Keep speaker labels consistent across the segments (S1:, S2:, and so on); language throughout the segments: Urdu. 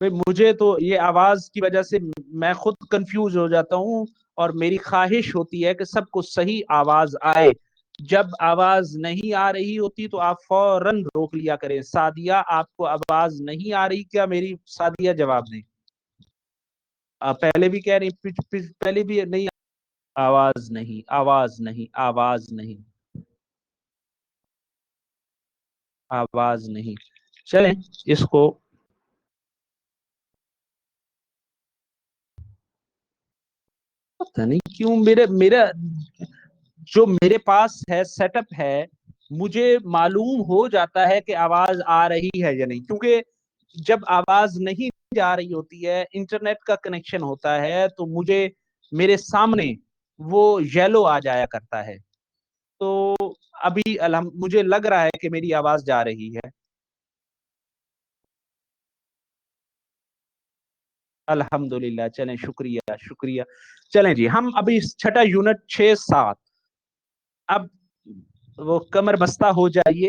S1: بھئی مجھے تو یہ آواز کی وجہ سے میں خود کنفیوز ہو جاتا ہوں، اور میری خواہش ہوتی ہے کہ سب کو صحیح آواز آئے. جب آواز نہیں آ رہی ہوتی تو آپ فوراً روک لیا کریں. سعدیہ آپ کو آواز نہیں آ رہی کیا میری؟ سعدیہ جواب دیں. آپ پہلے بھی کہہ رہی پہلے بھی نہیں. آواز نہیں، آواز نہیں، آواز نہیں، آواز نہیں. چلیں اس کو پتہ نہیں کیوں میرا جو میرے پاس ہے سیٹ اپ ہے، مجھے معلوم ہو جاتا ہے کہ آواز آ رہی ہے یا نہیں، کیونکہ جب آواز نہیں جا رہی ہوتی ہے، انٹرنیٹ کا کنیکشن ہوتا ہے، تو میرے سامنے وہ یلو آ جایا کرتا ہے. تو ابھی مجھے لگ رہا ہے کہ میری آواز جا رہی ہے. الحمدللہ. چلیں شکریہ شکریہ. چلیں جی، ہم ابھی چھٹا یونٹ 6-7. اب وہ کمر بستہ ہو جائیے،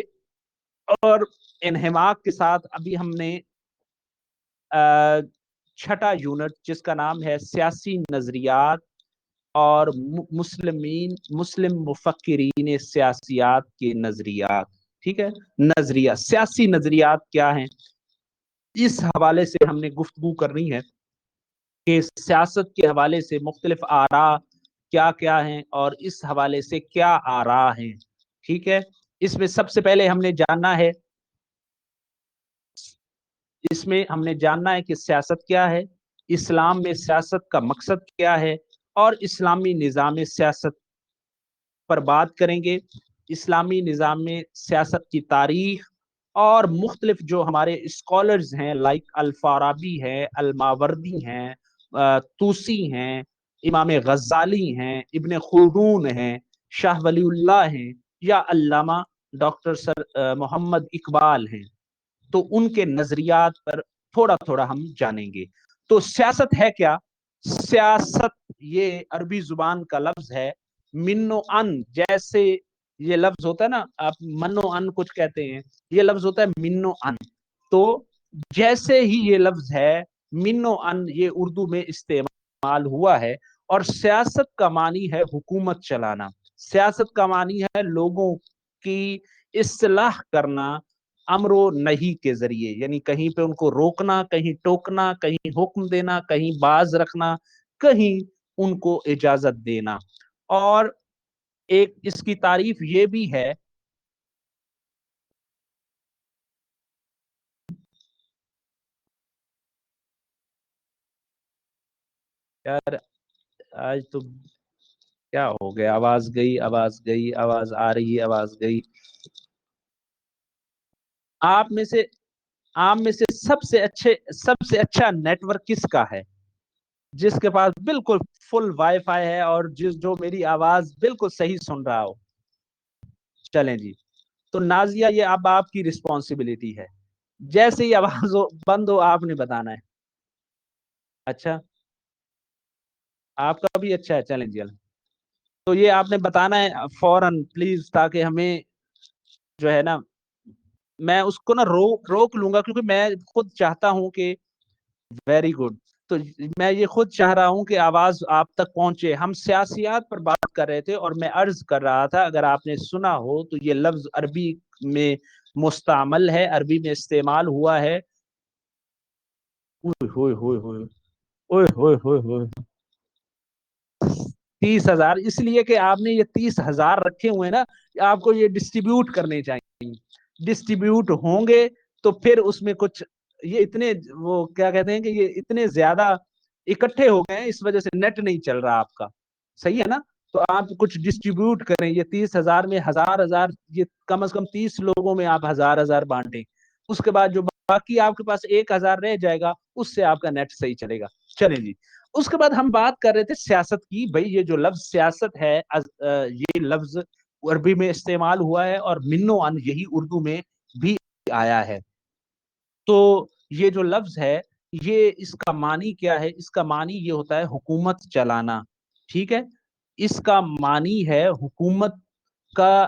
S1: اور انہماک کے ساتھ ابھی ہم نے چھٹا یونٹ جس کا نام ہے سیاسی نظریات اور مسلم مفکرین سیاسیات کے نظریات. ٹھیک ہے، نظریہ سیاسی نظریات کیا ہیں، اس حوالے سے ہم نے گفتگو کرنی ہے کہ سیاست کے حوالے سے مختلف آراء کیا کیا ہیں، اور اس حوالے سے کیا آراء ہیں. ٹھیک ہے، اس میں سب سے پہلے ہم نے جاننا ہے کہ سیاست کیا ہے، اسلام میں سیاست کا مقصد کیا ہے، اور اسلامی نظام سیاست پر بات کریں گے. اسلامی نظام میں سیاست کی تاریخ، اور مختلف جو ہمارے اسکالرز ہیں لائک الفارابی ہیں، الماوردی ہیں، توسی ہیں، امام غزالی ہیں، ابن خلدون ہیں، شاہ ولی اللہ ہیں، یا علامہ ڈاکٹر سر محمد اقبال ہیں. تو ان کے نظریات پر تھوڑا تھوڑا ہم جانیں گے. تو سیاست ہے کیا؟ سیاست یہ عربی زبان کا لفظ ہے. من و ان، جیسے یہ لفظ ہوتا ہے نا، آپ من و ان کچھ کہتے ہیں، یہ لفظ ہوتا ہے من و ان. تو جیسے ہی یہ لفظ ہے من و ان، یہ اردو میں استعمال ہوا ہے. اور سیاست کا معنی ہے حکومت چلانا. سیاست کا معنی ہے لوگوں کی اصلاح کرنا امر و نہی کے ذریعے، یعنی کہیں پہ ان کو روکنا، کہیں ٹوکنا، کہیں حکم دینا، کہیں باز رکھنا، کہیں ان کو اجازت دینا. اور ایک اس کی تعریف یہ بھی ہے. یار آج تو کیا ہو گیا، آواز گئی، آواز گئی، آواز آ رہی ہے، آواز گئی. آپ میں سے سب سے اچھا نیٹ ورک کس کا ہے، جس کے پاس بالکل فل وائی فائی ہے، اور جو میری آواز بالکل صحیح سن رہا ہو؟ چلیں جی. تو نازیہ، یہ اب آپ کی رسپانسبلٹی ہے، جیسے ہی آواز بند ہو آپ نے بتانا ہے. اچھا، آپ کا بھی اچھا ہے. چلیں جی. تو یہ آپ نے بتانا ہے فوراً پلیز، تاکہ ہمیں جو ہے نا، میں اس کو نا روک لوں گا، کیونکہ میں خود چاہتا ہوں کہ ویری گڈ. تو میں یہ خود چاہ رہا ہوں کہ آواز آپ تک پہنچے. ہم سیاسیات پر بات کر رہے تھے، اور میں عرض کر رہا تھا، اگر آپ نے سنا ہو تو یہ لفظ عربی میں مستعمل ہے، عربی میں استعمال ہوا ہے. اوئے ہوئے ہوئے ہوئے، اوئے ہوئے ہوئے ہوئے، 30,000 اس لیے کہ آپ نے یہ 30,000 رکھے ہوئے نا، آپ کو یہ ڈسٹریبیوٹ کرنے چاہیے. ڈسٹریبیوٹ ہوں گے تو پھر اس میں کچھ، یہ اتنے وہ کیا کہتے ہیں کہ یہ اتنے زیادہ اکٹھے ہو گئے ہیں، اس وجہ سے نیٹ نہیں چل رہا آپ کا. صحیح ہے نا؟ تو آپ کچھ ڈسٹریبیوٹ کریں. یہ 30,000 میں ہزار ہزار، یہ کم از کم 30 لوگوں میں آپ ہزار ہزار بانٹیں. اس کے بعد جو باقی آپ کے پاس 1,000 رہ جائے گا، اس سے آپ کا نیٹ صحیح چلے گا. چلیں جی. اس کے بعد ہم بات کر رہے تھے سیاست کی. بھائی یہ جو لفظ سیاست ہے، یہ لفظ عربی میں استعمال ہوا ہے، اور من و ان یہی اردو میں بھی آیا ہے. تو یہ جو لفظ ہے، یہ اس کا معنی کیا ہے؟ اس کا معنی یہ ہوتا ہے حکومت چلانا. ٹھیک ہے، اس کا معنی ہے حکومت کا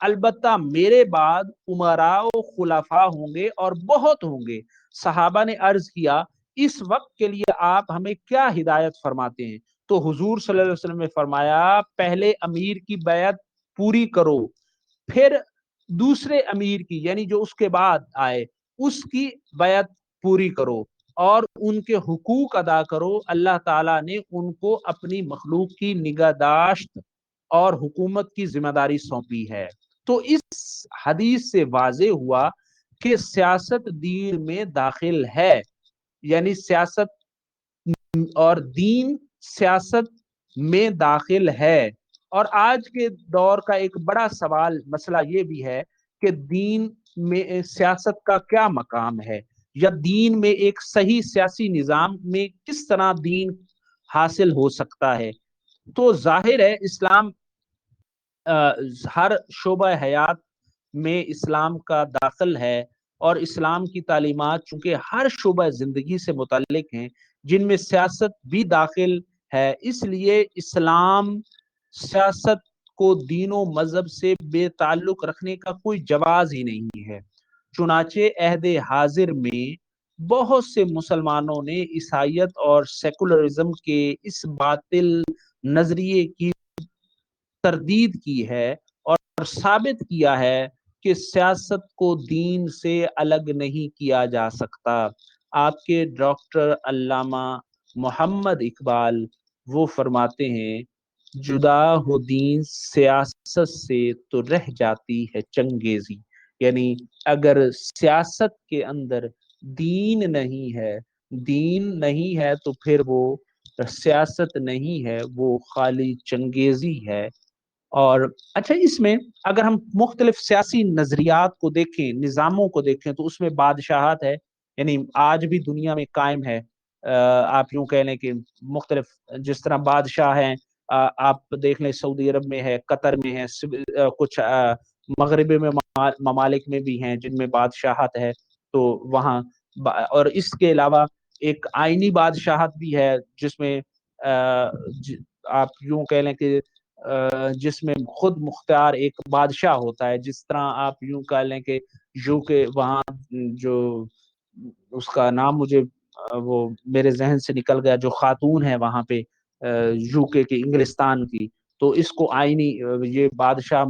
S1: البتہ میرے بعد امراء و خلفاء ہوں گے اور بہت ہوں گے۔ صحابہ نے عرض کیا اس وقت کے لیے آپ ہمیں کیا ہدایت فرماتے ہیں؟ تو حضور صلی اللہ علیہ وسلم نے فرمایا پہلے امیر کی بیعت پوری کرو، پھر دوسرے امیر کی یعنی جو اس کے بعد آئے اس کی بیعت پوری کرو اور ان کے حقوق ادا کرو۔ اللہ تعالیٰ نے ان کو اپنی مخلوق کی نگہداشت اور حکومت کی ذمہ داری سونپی ہے۔ تو اس حدیث سے واضح ہوا کہ سیاست دین میں داخل ہے، یعنی سیاست اور دین سیاست میں داخل ہے۔ اور آج کے دور کا ایک بڑا سوال مسئلہ یہ بھی ہے کہ دین میں سیاست کا کیا مقام ہے، یا دین میں ایک صحیح سیاسی نظام میں کس طرح دین حاصل ہو سکتا ہے۔ تو ظاہر ہے اسلام ہر شعبہ حیات میں اسلام کا داخل ہے، اور اسلام کی تعلیمات چونکہ ہر شعبہ زندگی سے متعلق ہیں جن میں سیاست بھی داخل ہے، اس لیے اسلام سیاست کو دین و مذہب سے بے تعلق رکھنے کا کوئی جواز ہی نہیں ہے۔ چنانچہ عہد حاضر میں بہت سے مسلمانوں نے عیسائیت اور سیکولرزم کے اس باطل نظریے کی تردید کی ہے اور ثابت کیا ہے کہ سیاست کو دین سے الگ نہیں کیا جا سکتا۔ آپ کے ڈاکٹر علامہ محمد اقبال وہ فرماتے ہیں جدا ہو دین سیاست سے تو رہ جاتی ہے چنگیزی، یعنی اگر سیاست کے اندر دین نہیں ہے، دین نہیں ہے تو پھر وہ سیاست نہیں ہے، وہ خالی چنگیزی ہے۔ اور اچھا اس میں اگر ہم مختلف سیاسی نظریات کو دیکھیں، نظاموں کو دیکھیں، تو اس میں بادشاہت ہے، یعنی آج بھی دنیا میں قائم ہے۔ آپ یوں کہہ لیں کہ مختلف جس طرح بادشاہ ہیں، آپ دیکھ لیں سعودی عرب میں ہے، قطر میں ہے، کچھ مغربی میں ممالک میں بھی ہیں جن میں بادشاہت ہے۔ تو وہاں اور اس کے علاوہ ایک آئینی بادشاہت بھی ہے جس میں آپ یوں کہہ لیں کہ جس میں خود مختار ایک بادشاہ ہوتا ہے، جس طرح آپ یوں کہہ لیں کہ یو کے وہاں جو اس کا نام مجھے وہ میرے ذہن سے نکل گیا، جو خاتون ہے وہاں پہ یو کے انگلستان کی، تو اس کو آئینی یہ بادشاہ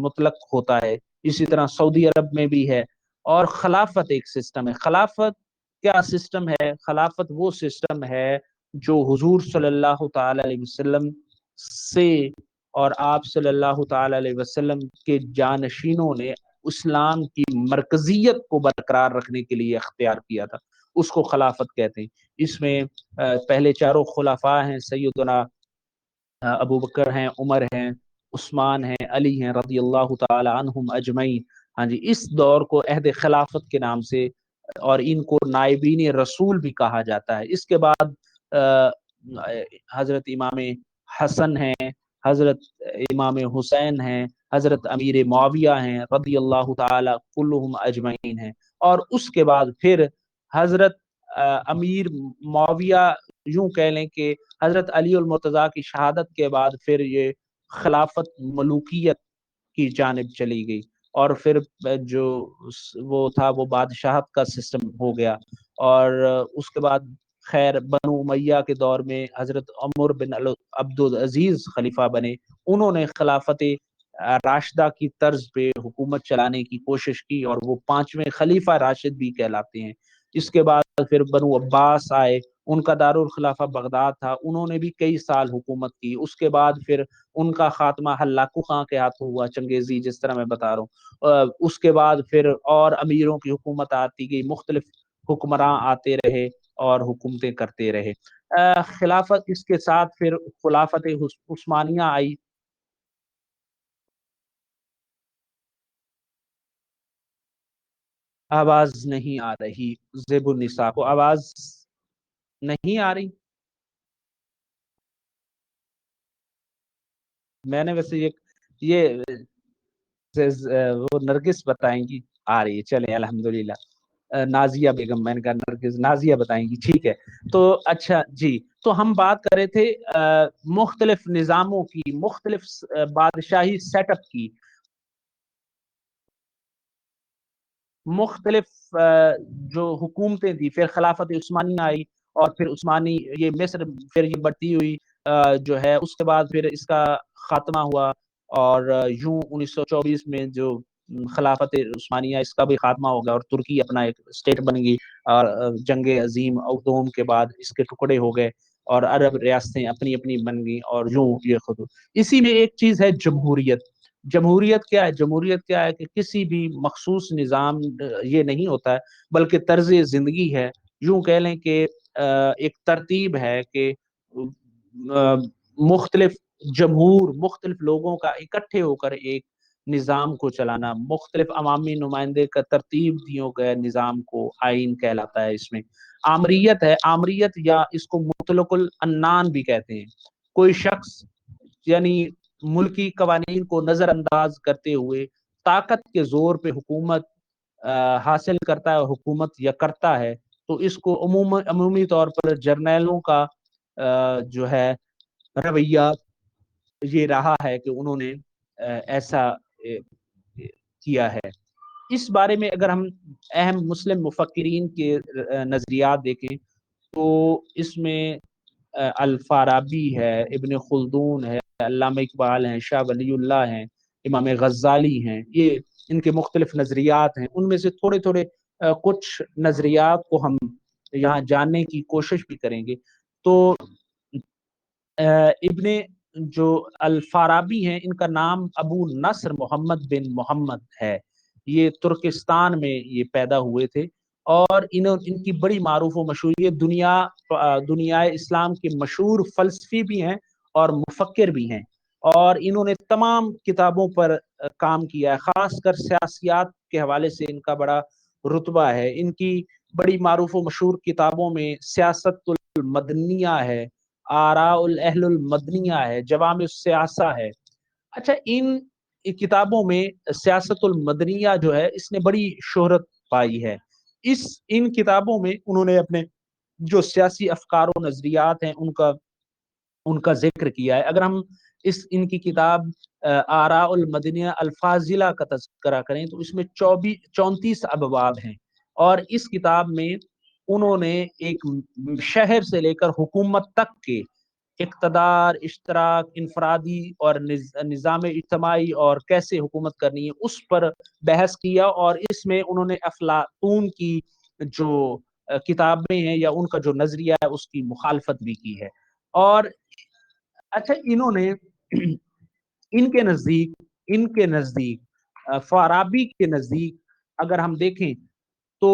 S1: مطلق ہوتا ہے۔ اسی طرح سعودی عرب میں بھی ہے۔ اور خلافت ایک سسٹم ہے۔ خلافت کیا سسٹم ہے؟ خلافت وہ سسٹم ہے جو حضور صلی اللہ تعالی علیہ وسلم سے اور آپ صلی اللہ تعالی علیہ وسلم کے جانشینوں نے اسلام کی مرکزیت کو برقرار رکھنے کے لیے اختیار کیا تھا، اس کو خلافت کہتے ہیں۔ اس میں پہلے چاروں خلفاء ہیں، سیدنا ابو بکر ہیں، عمر ہیں، عثمان ہیں، علی ہیں رضی اللہ تعالی عنہم اجمعین۔ ہاں جی، اس دور کو عہد خلافت کے نام سے، اور ان کو نائبین رسول بھی کہا جاتا ہے۔ اس کے بعد حضرت امام حسن ہیں، حضرت امام حسین ہیں، حضرت امیر معاویہ ہیں رضی اللہ تعالی کلہم اجمعین ہیں۔ اور اس کے بعد پھر حضرت امیر معاویہ یوں کہہ لیں کہ حضرت علی المرتضیٰ کی شہادت کے بعد پھر یہ خلافت ملوکیت کی جانب چلی گئی، اور پھر جو وہ تھا وہ بادشاہت کا سسٹم ہو گیا۔ اور اس کے بعد خیر بنو امیہ کے دور میں حضرت عمر بن عبد العزیز خلیفہ بنے، انہوں نے خلافت راشدہ کی طرز پہ حکومت چلانے کی کوشش کی، اور وہ پانچویں خلیفہ راشد بھی کہلاتے ہیں۔ اس کے بعد پھر بنو عباس آئے، ان کا دارالخلافہ بغداد تھا، انہوں نے بھی کئی سال حکومت کی۔ اس کے بعد پھر ان کا خاتمہ ہلاکو خان کے ہاتھوں ہوا، چنگیزی جس طرح میں بتا رہا ہوں۔ اس کے بعد پھر اور امیروں کی حکومت آتی گئی، مختلف حکمراں آتے رہے اور حکومتیں کرتے رہے۔ خلافت اس کے ساتھ پھر خلافت عثمانیہ آئی۔ آواز نہیں آ رہی، زیب النساء کو آواز نہیں آ رہی۔ میں نے ویسے یہ وہ نرگس بتائیں گی، آ رہی ہے، چلیں الحمدللہ۔ نازیہ بیگم، میں نے کہا نرگس، نازیہ بتائیں گی، ٹھیک ہے۔ تو اچھا جی، تو ہم بات کر رہے تھے مختلف نظاموں کی، مختلف بادشاہی سیٹ اپ کی۔ مختلف جو حکومتیں تھی، پھر خلافت عثمانیہ آئی، اور پھر عثمانی یہ مصر، پھر یہ بڑھتی ہوئی جو ہے اس کے بعد پھر اس کا خاتمہ ہوا، اور یوں 1924 میں جو خلافت عثمانیہ، اس کا بھی خاتمہ ہو گیا، اور ترکی اپنا ایک اسٹیٹ بن گئی، اور جنگ عظیم اودوم کے بعد اس کے ٹکڑے ہو گئے، اور عرب ریاستیں اپنی اپنی بن گئی، اور یوں یہ خود اسی میں ایک چیز ہے جمہوریت۔ جمہوریت کیا ہے؟ جمہوریت کیا ہے کہ کسی بھی مخصوص نظام یہ نہیں ہوتا ہے، بلکہ طرز زندگی ہے، یوں کہہ لیں کہ ایک ترتیب ہے کہ مختلف جمہور، مختلف لوگوں کا اکٹھے ہو کر ایک نظام کو چلانا، مختلف عوامی نمائندے کا ترتیب دیے گئے نظام کو آئین کہلاتا ہے۔ اس میں آمریت ہے، آمریت یا اس کو مطلق العنان بھی کہتے ہیں، کوئی شخص یعنی ملکی قوانین کو نظر انداز کرتے ہوئے طاقت کے زور پہ حکومت حاصل کرتا ہے، حکومت یا کرتا ہے، تو اس کو عمومی طور پر جرنیلوں کا جو ہے رویہ یہ رہا ہے کہ انہوں نے ایسا کیا ہے۔ اس بارے میں اگر ہم اہم مسلم مفکرین کے نظریات دیکھیں تو اس میں الفارابی ہے، ابن خلدون ہے، علامہ اقبال ہیں، شاہ ولی اللہ ہیں، امام غزالی ہیں، یہ ان کے مختلف نظریات ہیں۔ ان میں سے تھوڑے تھوڑے کچھ نظریات کو ہم یہاں جاننے کی کوشش بھی کریں گے۔ تو ابن جو الفارابی ہیں، ان کا نام ابو نصر محمد بن محمد ہے، یہ ترکستان میں یہ پیدا ہوئے تھے، اور ان کی بڑی معروف و مشہور، یہ دنیا اسلام کے مشہور فلسفی بھی ہیں اور مفکر بھی ہیں، اور انہوں نے تمام کتابوں پر کام کیا ہے، خاص کر سیاسیات کے حوالے سے ان کا بڑا رتبہ ہے۔ ان کی بڑی معروف و مشہور کتابوں میں سیاست المدنیہ ہے، آراء الاہل المدنیہ ہے، جوامع السیاسہ ہے۔ اچھا، ان کتابوں میں سیاست المدنیہ جو ہے اس نے بڑی شہرت پائی ہے۔ ان کتابوں میں انہوں نے اپنے جو سیاسی افکار و نظریات ہیں ان کا ذکر کیا ہے۔ اگر ہم ان کی کتاب آراء المدنیہ الفاضلہ کا تذکرہ کریں تو اس میں 34 ابواب ہیں، اور اس کتاب میں انہوں نے ایک شہر سے لے کر حکومت تک کے اقتدار، اشتراک، انفرادی اور نظام اجتماعی اور کیسے حکومت کرنی ہے اس پر بحث کیا، اور اس میں انہوں نے افلاطون کی جو کتابیں ہیں یا ان کا جو نظریہ ہے اس کی مخالفت بھی کی ہے۔ اور اچھا، انہوں نے ان کے نزدیک فارابی کے نزدیک اگر ہم دیکھیں تو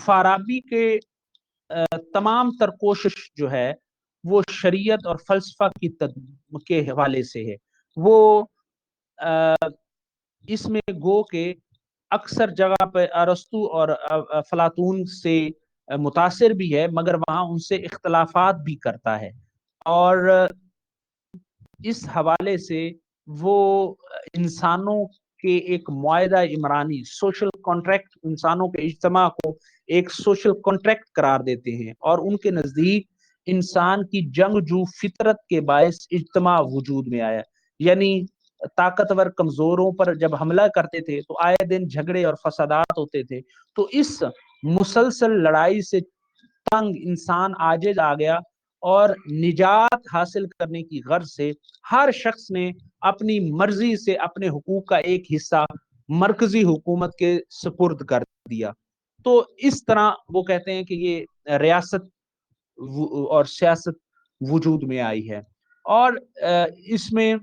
S1: فارابی کے تمام تر کوشش جو ہے وہ شریعت اور فلسفہ کے حوالے سے ہے۔ وہ اس میں گو کہ اکثر جگہ پہ ارسطو اور افلاطون سے متاثر بھی ہے، مگر وہاں ان سے اختلافات بھی کرتا ہے، اور اس حوالے سے وہ انسانوں کے ایک معاہدہ عمرانی، سوشل کانٹریکٹ، انسانوں کے اجتماع کو ایک سوشل کانٹریکٹ قرار دیتے ہیں، اور ان کے نزدیک انسان کی جنگجو فطرت کے باعث اجتماع وجود میں آیا، یعنی طاقتور کمزوروں پر جب حملہ کرتے تھے تو آئے دن جھگڑے اور فسادات ہوتے تھے، تو اس مسلسل لڑائی سے تنگ انسان عاجز آ گیا، اور نجات حاصل کرنے کی غرض سے ہر شخص نے اپنی مرضی سے اپنے حقوق کا ایک حصہ مرکزی حکومت کے سپرد کر دیا۔ تو اس طرح وہ کہتے ہیں کہ یہ ریاست اور سیاست وجود میں آئی ہے، اور اس میں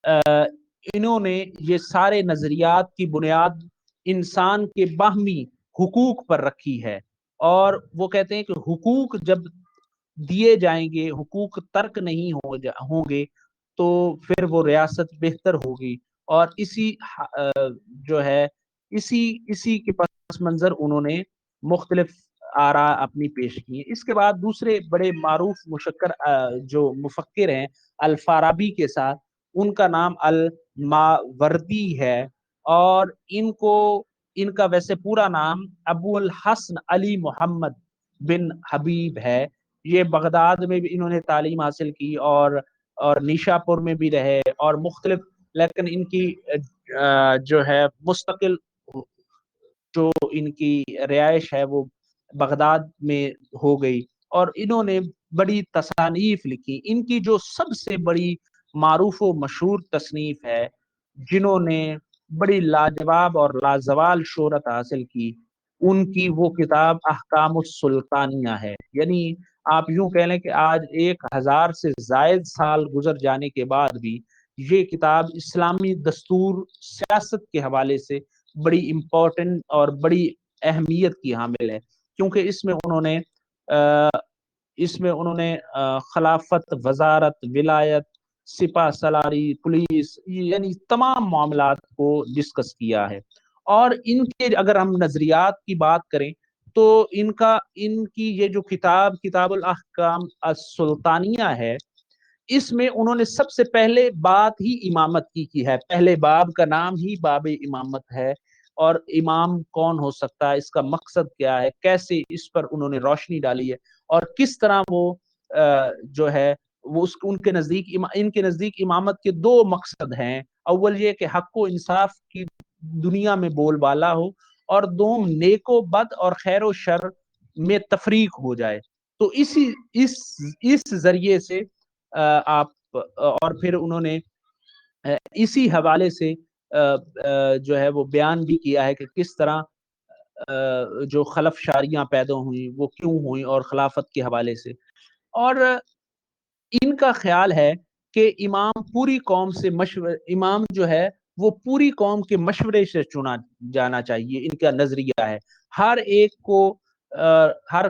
S1: انہوں نے یہ سارے نظریات کی بنیاد انسان کے باہمی حقوق پر رکھی ہے، اور وہ کہتے ہیں کہ حقوق جب دیے جائیں گے، حقوق ترک نہیں ہوں گے، تو پھر وہ ریاست بہتر ہوگی، اور جو ہے اسی کے پس منظر انہوں نے مختلف آراء اپنی پیش کی ہیں۔ اس کے بعد دوسرے بڑے معروف جو مفکر ہیں الفارابی کے ساتھ، ان کا نام الماوردی ہے، اور ان کا ویسے پورا نام ابو الحسن علی محمد بن حبیب ہے۔ یہ بغداد میں بھی انہوں نے تعلیم حاصل کی، اور نیشاپور میں بھی رہے، اور مختلف، لیکن ان کی جو ہے مستقل جو ان کی رہائش ہے وہ بغداد میں ہو گئی، اور انہوں نے بڑی تصانیف لکھی۔ ان کی جو سب سے بڑی معروف و مشہور تصنیف ہے، جنہوں نے بڑی لاجواب اور لازوال شہرت حاصل کی، ان کی وہ کتاب احکام السلطانیہ ہے۔ یعنی آپ یوں کہہ لیں کہ آج 1000 سے زائد سال گزر جانے کے بعد بھی یہ کتاب اسلامی دستور سیاست کے حوالے سے بڑی امپورٹنٹ اور بڑی اہمیت کی حامل ہے، کیونکہ اس میں انہوں نے خلافت، وزارت، ولایت، سپہ سالاری، پولیس، یعنی تمام معاملات کو ڈسکس کیا ہے۔ اور ان کے اگر ہم نظریات کی بات کریں تو ان کی یہ جو کتاب الاحکام السلطانیہ ہے، اس میں انہوں نے سب سے پہلے بات ہی امامت کی ہے۔ پہلے باب کا نام ہی باب امامت ہے، اور امام کون ہو سکتا ہے، اس کا مقصد کیا ہے، کیسے اس پر انہوں نے روشنی ڈالی ہے، اور کس طرح وہ جو ہے وہ ان کے نزدیک امامت کے دو مقصد ہیں۔ اول یہ کہ حق و انصاف کی دنیا میں بول بالا ہو، اور دوم نیک و بد اور خیر و شر میں تفریق ہو جائے۔ تو اس ذریعے سے آپ اور پھر انہوں نے اسی حوالے سے جو ہے وہ بیان بھی کیا ہے کہ کس طرح جو خلف شاریاں پیدا ہوئیں وہ کیوں ہوئیں، اور خلافت کے حوالے سے۔ اور ان کا خیال ہے کہ امام جو ہے وہ پوری قوم کے مشورے سے چنا جانا چاہیے۔ ان کا نظریہ ہے ہر ایک کو ہر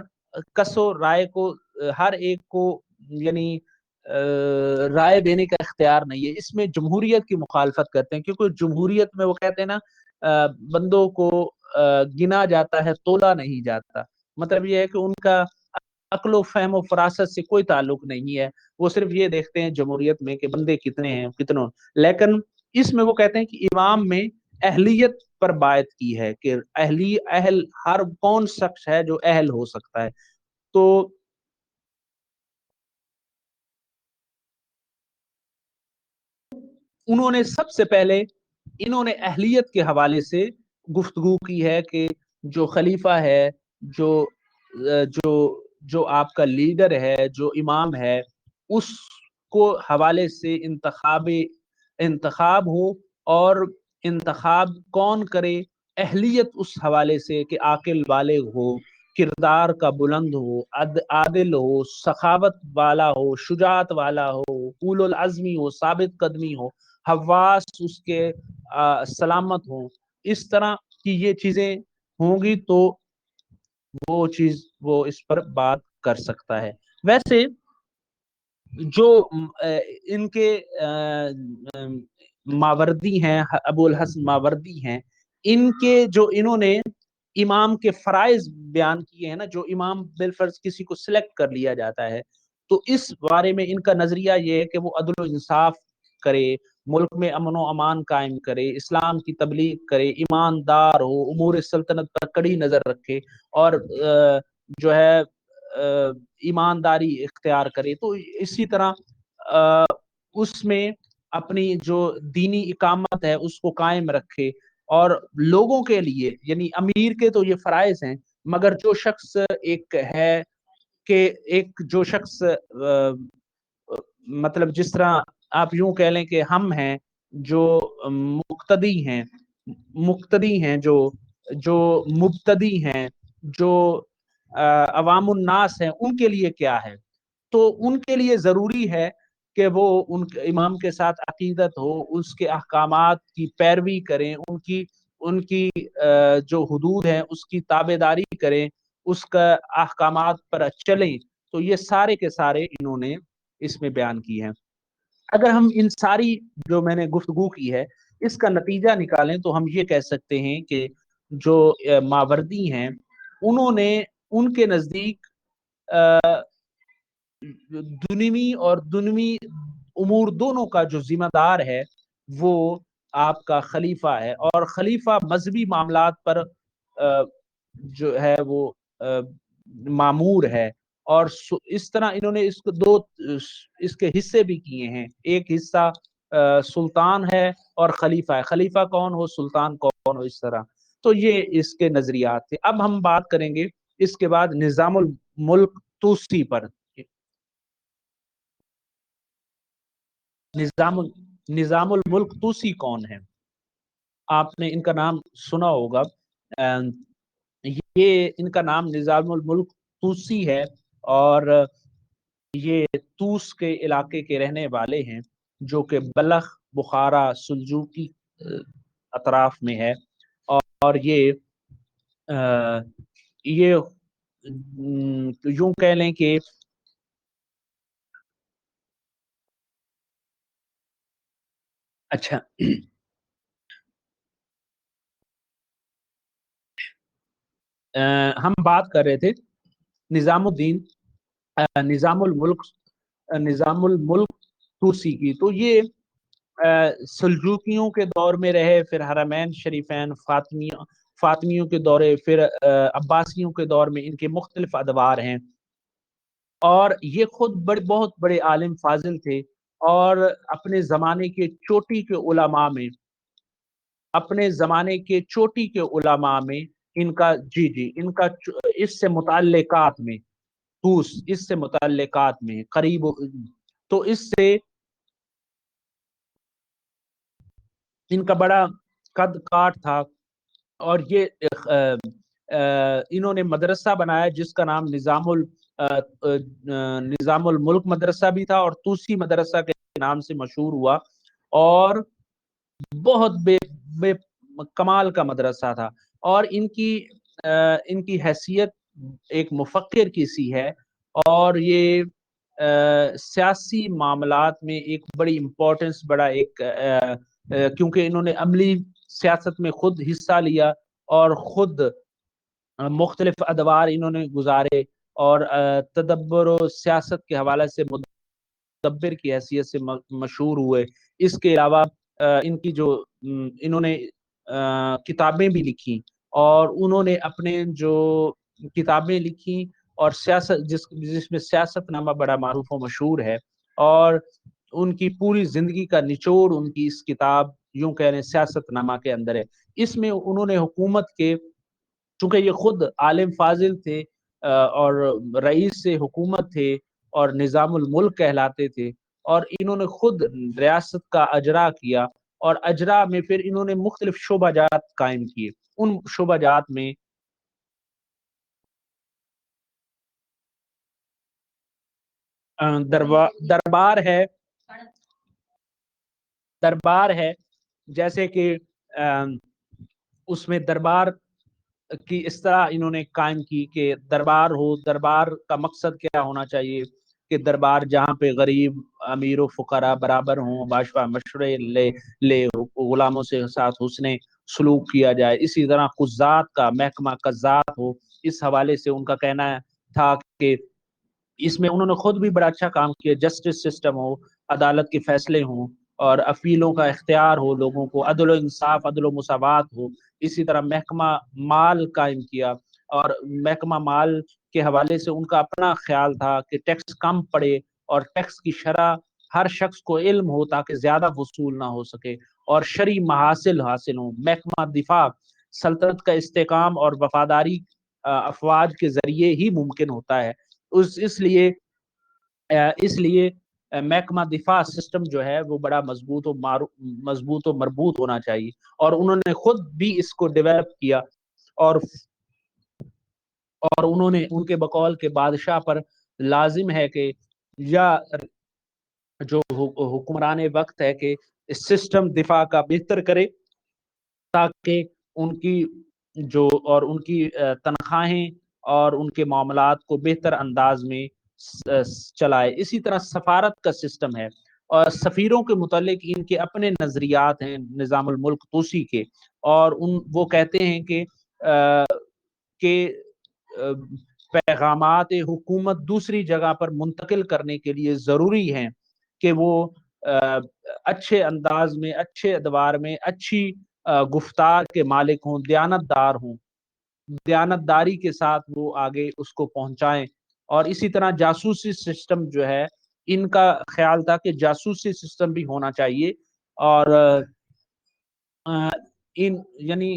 S1: کس و رائے کو ہر ایک کو یعنی رائے دینے کا اختیار نہیں ہے۔ اس میں جمہوریت کی مخالفت کرتے ہیں، کیونکہ جمہوریت میں وہ کہتے ہیں نا بندوں کو گنا جاتا ہے، تولا نہیں جاتا۔ مطلب یہ ہے کہ ان کا عقل و فہم و فراست سے کوئی تعلق نہیں ہے، وہ صرف یہ دیکھتے ہیں جمہوریت میں کہ بندے کتنے ہیں، کتنوں۔ لیکن اس میں وہ کہتے ہیں کہ امام میں اہلیت پر بات کی ہے کہ ہر کون شخص ہے جو اہل ہو سکتا ہے۔ تو انہوں نے سب سے پہلے اہلیت کے حوالے سے گفتگو کی ہے کہ جو خلیفہ ہے، جو جو جو آپ کا لیڈر ہے، جو امام ہے، اس کو حوالے سے انتخاب ہو، اور انتخاب کون کرے، اہلیت اس حوالے سے کہ عاقل بالغ ہو، کردار کا بلند ہو، عادل ہو، سخاوت والا ہو، شجاعت والا ہو، اولو العزمی ہو، ثابت قدمی ہو، حواس اس کے سلامت ہوں۔ اس طرح کی یہ چیزیں ہوں گی تو وہ اس پر بات کر سکتا ہے۔ ویسے جو ان کے ماوردی ہیں، ابو الحسن ماوردی ہیں، انہوں نے امام کے فرائض بیان کیے ہیں نا، جو امام بالفرض کسی کو سلیکٹ کر لیا جاتا ہے، تو اس بارے میں ان کا نظریہ یہ ہے کہ وہ عدل و انصاف کرے، ملک میں امن و امان قائم کرے، اسلام کی تبلیغ کرے، ایماندار ہو، امور سلطنت پر کڑی نظر رکھے، اور جو ہے ایمانداری اختیار کرے۔ تو اسی طرح اس میں اپنی جو دینی اقامت ہے اس کو قائم رکھے، اور لوگوں کے لیے یعنی امیر کے تو یہ فرائض ہیں، مگر جو شخص جو شخص مطلب جس طرح آپ یوں کہہ لیں کہ ہم ہیں جو مقتدی ہیں، جو مبتدی ہیں، جو عوام الناس ہیں، ان کے لیے کیا ہے؟ تو ان کے لیے ضروری ہے کہ وہ ان امام کے ساتھ عقیدت ہو، اس کے احکامات کی پیروی کریں، ان کی جو حدود ہیں اس کی تابع داری کریں، اس کا احکامات پر چلیں۔ تو یہ سارے کے سارے انہوں نے اس میں بیان کی ہیں۔ اگر ہم ان ساری جو میں نے گفتگو کی ہے اس کا نتیجہ نکالیں تو ہم یہ کہہ سکتے ہیں کہ جو ماوردی ہیں ان کے نزدیک دنوی امور دونوں کا جو ذمہ دار ہے وہ آپ کا خلیفہ ہے، اور خلیفہ مذہبی معاملات پر جو ہے وہ مامور ہے۔ اور اس طرح انہوں نے اس کے حصے بھی کیے ہیں۔ ایک حصہ سلطان ہے اور خلیفہ ہے، خلیفہ کون ہو، سلطان کون ہو، اس طرح تو یہ اس کے نظریات تھے. اب ہم بات کریں گے اس کے بعد نظام الملک طوسی پر. نظام الملک طوسی کون ہے؟ آپ نے ان کا نام سنا ہوگا. یہ ان کا نام نظام الملک طوسی ہے، اور یہ طوس کے علاقے کے رہنے والے ہیں، جو کہ بلخ، بخارا، سلجوقی اطراف میں ہے. اور یہ یوں کہہ لیں کہ اچھا ہم بات کر رہے تھے نظام الدین نظام الملک نظام الملک طوسی کی. تو یہ سلجوکیوں کے دور میں رہے، پھر حرمین شریفین، فاطمیوں کے دورے، پھر عباسیوں کے دور میں ان کے مختلف ادوار ہیں. اور یہ خود بہت بڑے عالم فاضل تھے، اور اپنے زمانے کے چوٹی کے علماء میں ان کا ان کا اس سے متعلقات میں اس سے متعلقات میں قریب. تو اس سے ان کا بڑا قد کاٹ تھا، اور یہ انہوں نے مدرسہ بنایا جس کا نام نظام الملک مدرسہ بھی تھا، اور طوسی مدرسہ کے نام سے مشہور ہوا. اور بہت بے کمال کا مدرسہ تھا، اور ان کی حیثیت ایک مفکر کی سی ہے. اور یہ سیاسی معاملات میں ایک بڑی امپورٹنس، بڑا ایک کیونکہ انہوں نے عملی سیاست میں خود حصہ لیا، اور خود مختلف ادوار انہوں نے گزارے، اور تدبر و سیاست کے حوالے سے مدبر کی حیثیت سے مشہور ہوئے. اس کے علاوہ ان کی جو انہوں نے کتابیں بھی لکھی، اور انہوں نے اپنے جو کتابیں لکھی، اور سیاست جس میں سیاست نامہ بڑا معروف و مشہور ہے. اور ان کی پوری زندگی کا نچوڑ ان کی اس کتاب یوں کہہ رہے سیاست نامہ کے اندر ہے. اس میں انہوں نے حکومت کے، چونکہ یہ خود عالم فاضل تھے اور رئیس حکومت تھے اور نظام الملک کہلاتے تھے، اور انہوں نے خود ریاست کا اجرا کیا، اور اجرا میں پھر انہوں نے مختلف شعبہ جات قائم کیے. ان شعبہ جات میں دربار ہے جیسے کہ اس میں دربار کی اس طرح انہوں نے قائم کی کہ دربار کا مقصد کیا ہونا چاہیے، کہ دربار جہاں پہ غریب، امیر و فقراء برابر ہوں، بادشاہ مشورے لے غلاموں سے ساتھ حسن سلوک کیا جائے. اسی طرح قضات کا محکمہ قضات ہو. اس حوالے سے ان کا کہنا تھا کہ اس میں انہوں نے خود بھی بڑا اچھا کام کیا. جسٹس سسٹم ہو، عدالت کے فیصلے ہوں، اور اپیلوں کا اختیار ہو، لوگوں کو عدل و انصاف، عدل و مساوات ہو. اسی طرح محکمہ مال قائم کیا، اور محکمہ مال کے حوالے سے ان کا اپنا خیال تھا کہ ٹیکس کم پڑے، اور ٹیکس کی شرح ہر شخص کو علم ہو تاکہ زیادہ وصول نہ ہو سکے، اور شرعی محاصل حاصل ہوں. محکمہ دفاع، سلطنت کا استحکام اور وفاداری افواج کے ذریعے ہی ممکن ہوتا ہے. اس لیے محکمہ دفاع سسٹم جو ہے وہ بڑا مضبوط و مربوط ہونا چاہیے. اور انہوں نے خود بھی اس کو ڈیولپ کیا، اور انہوں نے ان کے بقول کے بادشاہ پر لازم ہے کہ یا جو حکمران وقت ہے کہ اس سسٹم دفاع کا بہتر کرے، تاکہ ان کی اور ان کی تنخواہیں اور ان کے معاملات کو بہتر انداز میں چلائے. اسی طرح سفارت کا سسٹم ہے، اور سفیروں کے متعلق ان کے اپنے نظریات ہیں نظام الملک طوسی کے. اور وہ کہتے ہیں کہ پیغامات حکومت دوسری جگہ پر منتقل کرنے کے لیے ضروری ہیں کہ وہ اچھے انداز میں، اچھے ادوار میں، اچھی گفتار کے مالک ہوں، دیانت داری کے ساتھ وہ آگے اس کو پہنچائیں. اور اسی طرح جاسوسی سسٹم جو ہے، ان کا خیال تھا کہ جاسوسی سسٹم بھی ہونا چاہیے. اور یعنی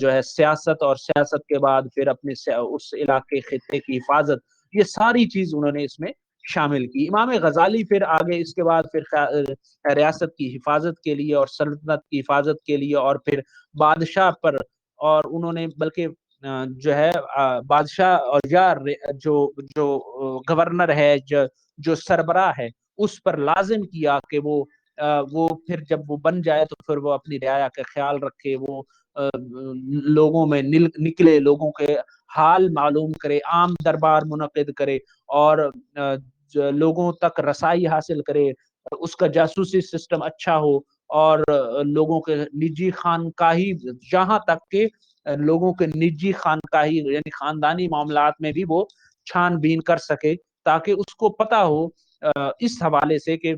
S1: جو ہے سیاست، اور سیاست کے بعد پھر اپنے اس علاقے خطے کی حفاظت، یہ ساری چیز انہوں نے اس میں شامل کی۔ امام غزالی پھر آگے اس کے بعد پھر ریاست کی حفاظت کے لیے اور سلطنت کی حفاظت کے لیے اور پھر بادشاہ پر، اور انہوں نے بلکہ جو ہے بادشاہ اور یا جو جو گورنر ہے، جو سربراہ ہے، اس پر لازم کیا کہ وہ پھر جب وہ بن جائے تو پھر وہ اپنی رعایا کا خیال رکھے، وہ لوگوں میں نکلے، لوگوں کے حال معلوم کرے، عام دربار منعقد کرے، اور لوگوں تک رسائی حاصل کرے، اس کا جاسوسی سسٹم اچھا ہو، اور لوگوں کے نجی خانقاہی، جہاں تک کہ لوگوں کے نجی خانقاہی یعنی خاندانی معاملات میں بھی وہ چھان بین کر سکے، تاکہ اس کو پتا ہو اس حوالے سے کہ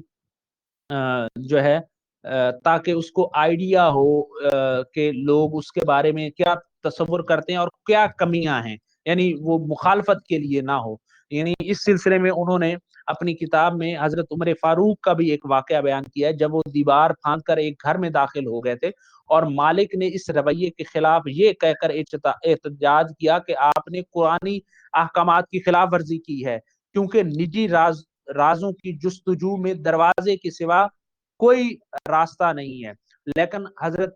S1: جو ہے تاکہ اس کو آئیڈیا ہو کہ لوگ اس کے بارے میں کیا تصور کرتے ہیں اور کیا کمیاں ہیں، یعنی وہ مخالفت کے لیے نہ ہو۔ یعنی اس سلسلے میں انہوں نے اپنی کتاب میں حضرت عمر فاروق کا بھی ایک واقعہ بیان کیا ہے، جب وہ دیوار پھاند کر ایک گھر میں داخل ہو گئے تھے، اور مالک نے اس رویے کے خلاف یہ کہہ کر احتجاج کیا کہ آپ نے قرآنی احکامات کی خلاف ورزی کی ہے، کیونکہ نجی رازوں کی جستجو میں دروازے کے سوا کوئی راستہ نہیں ہے۔ لیکن حضرت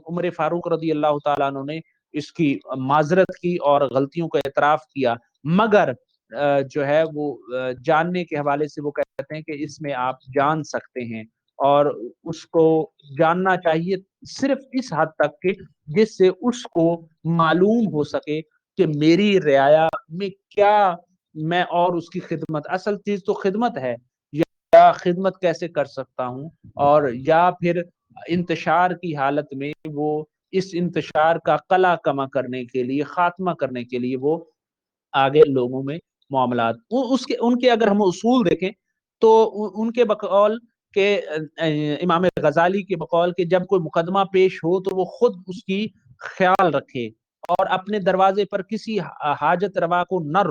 S1: عمر فاروق رضی اللہ تعالیٰ عنہ نے اس کی معذرت کی اور غلطیوں کا اعتراف کیا، مگر جو ہے وہ جاننے کے حوالے سے وہ کہتے ہیں کہ اس میں آپ جان سکتے ہیں، اور اس کو جاننا چاہیے صرف اس حد تک کہ جس سے اس کو معلوم ہو سکے کہ میری رعایا میں کیا، میں اور اس کی خدمت، اصل چیز تو خدمت ہے، یا خدمت کیسے کر سکتا ہوں، اور یا پھر انتشار کی حالت میں وہ اس انتشار کا قلع کما کرنے کے لیے، خاتمہ کرنے کے لیے وہ آگے لوگوں میں معاملات، ان کے اگر ہم اصول دیکھیں تو ان کے بقول کہ امام غزالی کے بقول کہ جب کوئی مقدمہ پیش ہو تو وہ خود اس کی خیال رکھے، اور اپنے دروازے پر کسی حاجت روا کو نہ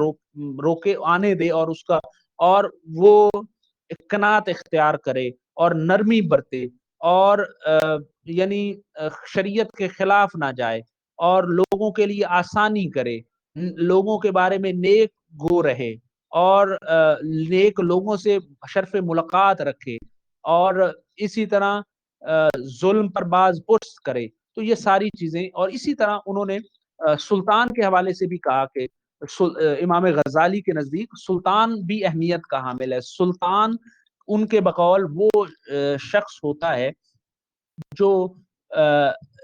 S1: روکے آنے دے، اور اس کا، اور وہ قناعت اختیار کرے اور نرمی برتے، اور یعنی شریعت کے خلاف نہ جائے، اور لوگوں کے لیے آسانی کرے، لوگوں کے بارے میں نیک گو رہے، اور نیک لوگوں سے شرف ملاقات رکھے، اور اسی طرح ظلم پر باز پرس کرے۔ تو یہ ساری چیزیں، اور اسی طرح انہوں نے سلطان کے حوالے سے بھی کہا کہ امام غزالی کے نزدیک سلطان بھی اہمیت کا حامل ہے۔ سلطان ان کے بقول وہ شخص ہوتا ہے جو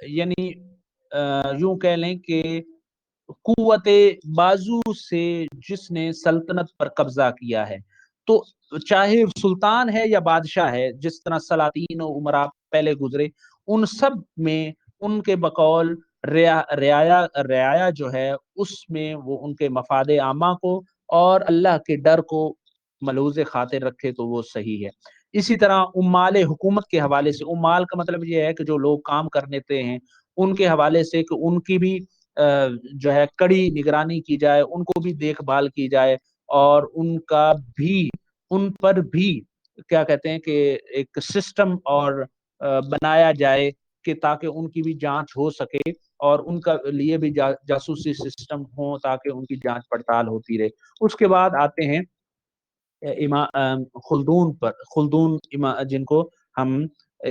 S1: یعنی یوں کہہ لیں کہ قوت بازو سے جس نے سلطنت پر قبضہ کیا ہے، تو چاہے سلطان ہے یا بادشاہ ہے، جس طرح سلاطین و عمراء پہلے گزرے، ان سب میں ان کے بقول رعایا جو ہے اس میں وہ ان کے مفاد عامہ کو اور اللہ کے ڈر کو ملحوظ خاطر رکھے تو وہ صحیح ہے۔ اسی طرح عمال حکومت کے حوالے سے، عمال کا مطلب یہ ہے کہ جو لوگ کام کرنے ہیں، ان کے حوالے سے کہ ان کی بھی جو ہے کڑی نگرانی کی جائے، ان کو بھی دیکھ بھال کی جائے، اور ان کا بھی، ان پر بھی کیا کہتے ہیں کہ ایک سسٹم اور بنایا جائے کہ تاکہ ان کی بھی جانچ ہو سکے، اور ان کا لیے بھی جاسوسی سسٹم ہو تاکہ ان کی جانچ پڑتال ہوتی رہے۔ اس کے بعد آتے ہیں خلدون پر، خلدون جن کو ہم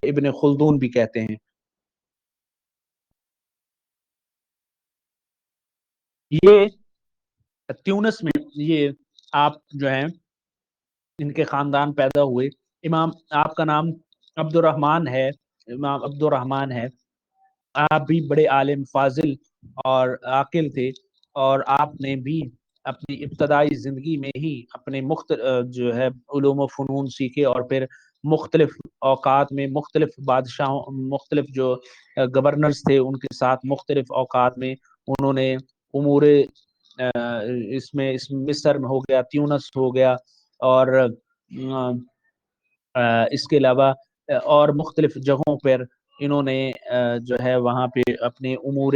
S1: ابن خلدون بھی کہتے ہیں۔ یہ تیونس میں یہ آپ جو ہیں ان کے خاندان پیدا ہوئے۔ امام، آپ کا نام عبد الرحمن ہے، امام عبد الرحمن ہے، آپ بھی بڑے عالم فاضل اور عاقل تھے، اور آپ نے بھی اپنی ابتدائی زندگی میں ہی اپنے جو ہے علوم و فنون سیکھے، اور پھر مختلف اوقات میں مختلف بادشاہوں، مختلف جو گورنرز تھے ان کے ساتھ مختلف اوقات میں انہوں نے امور اس مصر میں ہو گیا، تیونس ہو گیا، اور اس کے علاوہ اور مختلف جگہوں پر انہوں نے جو ہے وہاں پہ اپنے امور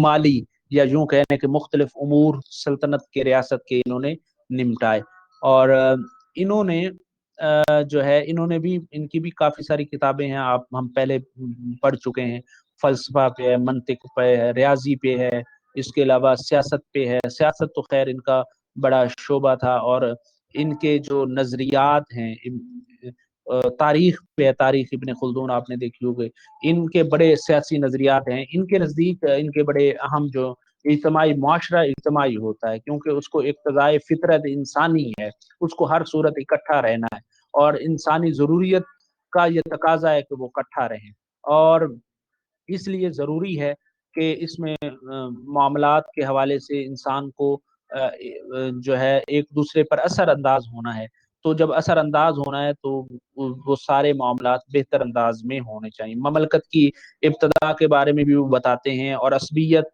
S1: مالی، یا یوں کہنے کہ مختلف امور سلطنت کے ریاست کے انہوں نے نمٹائے، اور انہوں نے جو ہے انہوں نے بھی، ان کی بھی کافی ساری کتابیں ہیں، ہم پہلے پڑھ چکے ہیں۔ فلسفہ پہ ہے، منطق پہ ہے، ریاضی پہ ہے، اس کے علاوہ سیاست پہ ہے۔ سیاست تو خیر ان کا بڑا شعبہ تھا، اور ان کے جو نظریات ہیں، تاریخ پہ ہے، تاریخ ابن خلدون آپ نے دیکھی ہوگی، ان کے بڑے سیاسی نظریات ہیں۔ ان کے نزدیک ان کے بڑے اہم جو اجتماعی معاشرہ اجتماعی ہوتا ہے، کیونکہ اس کو اقتضائے فطرت انسانی ہے، اس کو ہر صورت اکٹھا رہنا ہے، اور انسانی ضروریت کا یہ تقاضا ہے کہ وہ اکٹھا رہیں، اور اس لیے ضروری ہے کہ اس میں معاملات کے حوالے سے انسان کو جو ہے ایک دوسرے پر اثر انداز ہونا ہے۔ تو جب اثر انداز ہونا ہے تو وہ سارے معاملات بہتر انداز میں ہونے چاہیے۔ مملکت کی ابتدا کے بارے میں بھی وہ بتاتے ہیں، اور عصبیت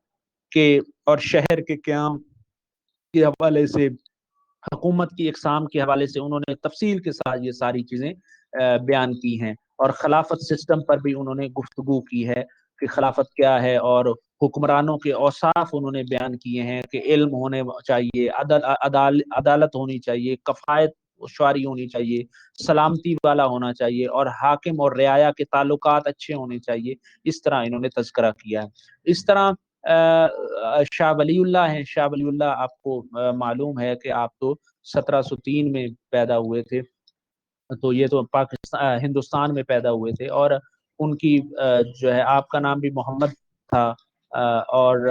S1: کے اور شہر کے قیام کے حوالے سے، حکومت کی اقسام کے حوالے سے انہوں نے تفصیل کے ساتھ یہ ساری چیزیں بیان کی ہیں، اور خلافت سسٹم پر بھی انہوں نے گفتگو کی ہے کہ خلافت کیا ہے، اور حکمرانوں کے اوصاف انہوں نے بیان کیے ہیں کہ علم ہونے چاہیے، عدالت ہونی چاہیے، کفایت شعاری ہونی چاہیے، سلامتی والا ہونا چاہیے، اور حاکم اور رعایا کے تعلقات اچھے ہونے چاہیے۔ اس طرح انہوں نے تذکرہ کیا ہے۔ اس طرح شاہ ولی اللہ ہیں۔ شاہ ولی اللہ آپ کو معلوم ہے کہ آپ تو 1703 میں پیدا ہوئے تھے، تو یہ تو پاکستان ہندوستان میں پیدا ہوئے تھے، اور ان کی جو ہے آپ کا نام بھی محمد تھا، اور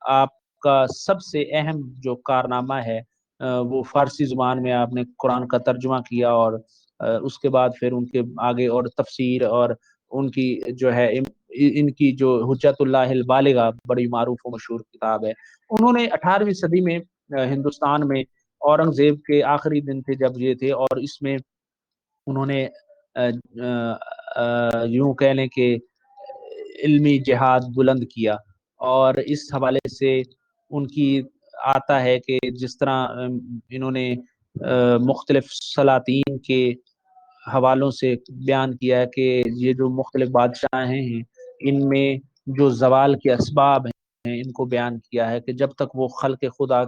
S1: آپ کا سب سے اہم جو کارنامہ ہے وہ فارسی زبان میں آپ نے قرآن کا ترجمہ کیا، اور اس کے بعد پھر ان کے آگے اور تفسیر، اور ان کی جو ہے ان کی جو حجت اللہ البالغہ بڑی معروف و مشہور کتاب ہے۔ انہوں نے 18ویں صدی میں ہندوستان میں اورنگزیب کے آخری دن تھے جب یہ تھے، اور اس میں انہوں نے یوں کہہ لیں کہ علمی جہاد بلند کیا، اور اس حوالے سے ان کی آتا ہے کہ جس طرح انہوں نے مختلف سلاطین کے حوالوں سے بیان کیا ہے کہ یہ جو مختلف بادشاہ ہیں، ان میں جو زوال کے اسباب ہیں ان کو بیان کیا ہے کہ جب تک وہ خلق خدا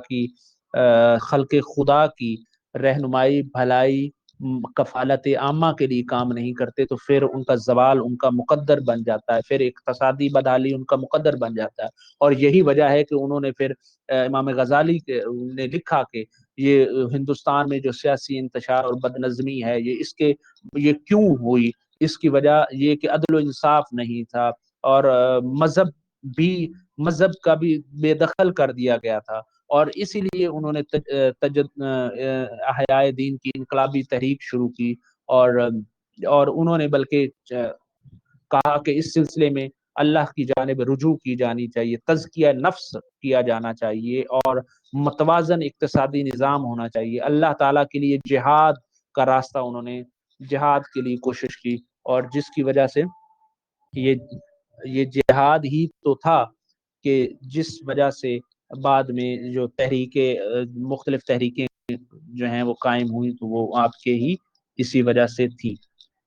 S1: کی رہنمائی، بھلائی، کفالت عامہ کے لیے کام نہیں کرتے، تو پھر ان کا زوال ان کا مقدر بن جاتا ہے، پھر اقتصادی بدحالی ان کا مقدر بن جاتا ہے۔ اور یہی وجہ ہے کہ انہوں نے پھر امام غزالی نے لکھا کہ یہ ہندوستان میں جو سیاسی انتشار اور بد نظمی ہے، یہ کیوں ہوئی؟ اس کی وجہ یہ کہ عدل و انصاف نہیں تھا، اور مذہب کا بھی بے دخل کر دیا گیا تھا، اور اسی لیے انہوں نے احیاء دین کی انقلابی تحریک شروع کی، اور انہوں نے بلکہ کہا کہ اس سلسلے میں اللہ کی جانب رجوع کی جانی چاہیے، تزکیہ نفس کیا جانا چاہیے، اور متوازن اقتصادی نظام ہونا چاہیے۔ اللہ تعالیٰ کے لیے جہاد کا راستہ انہوں نے جہاد کے لیے کوشش کی، اور جس کی وجہ سے یہ یہ جہاد ہی تو تھا کہ جس وجہ سے بعد میں جو مختلف تحریکیں جو ہیں وہ قائم ہوئی، تو وہ آپ کے ہی اسی وجہ سے تھی۔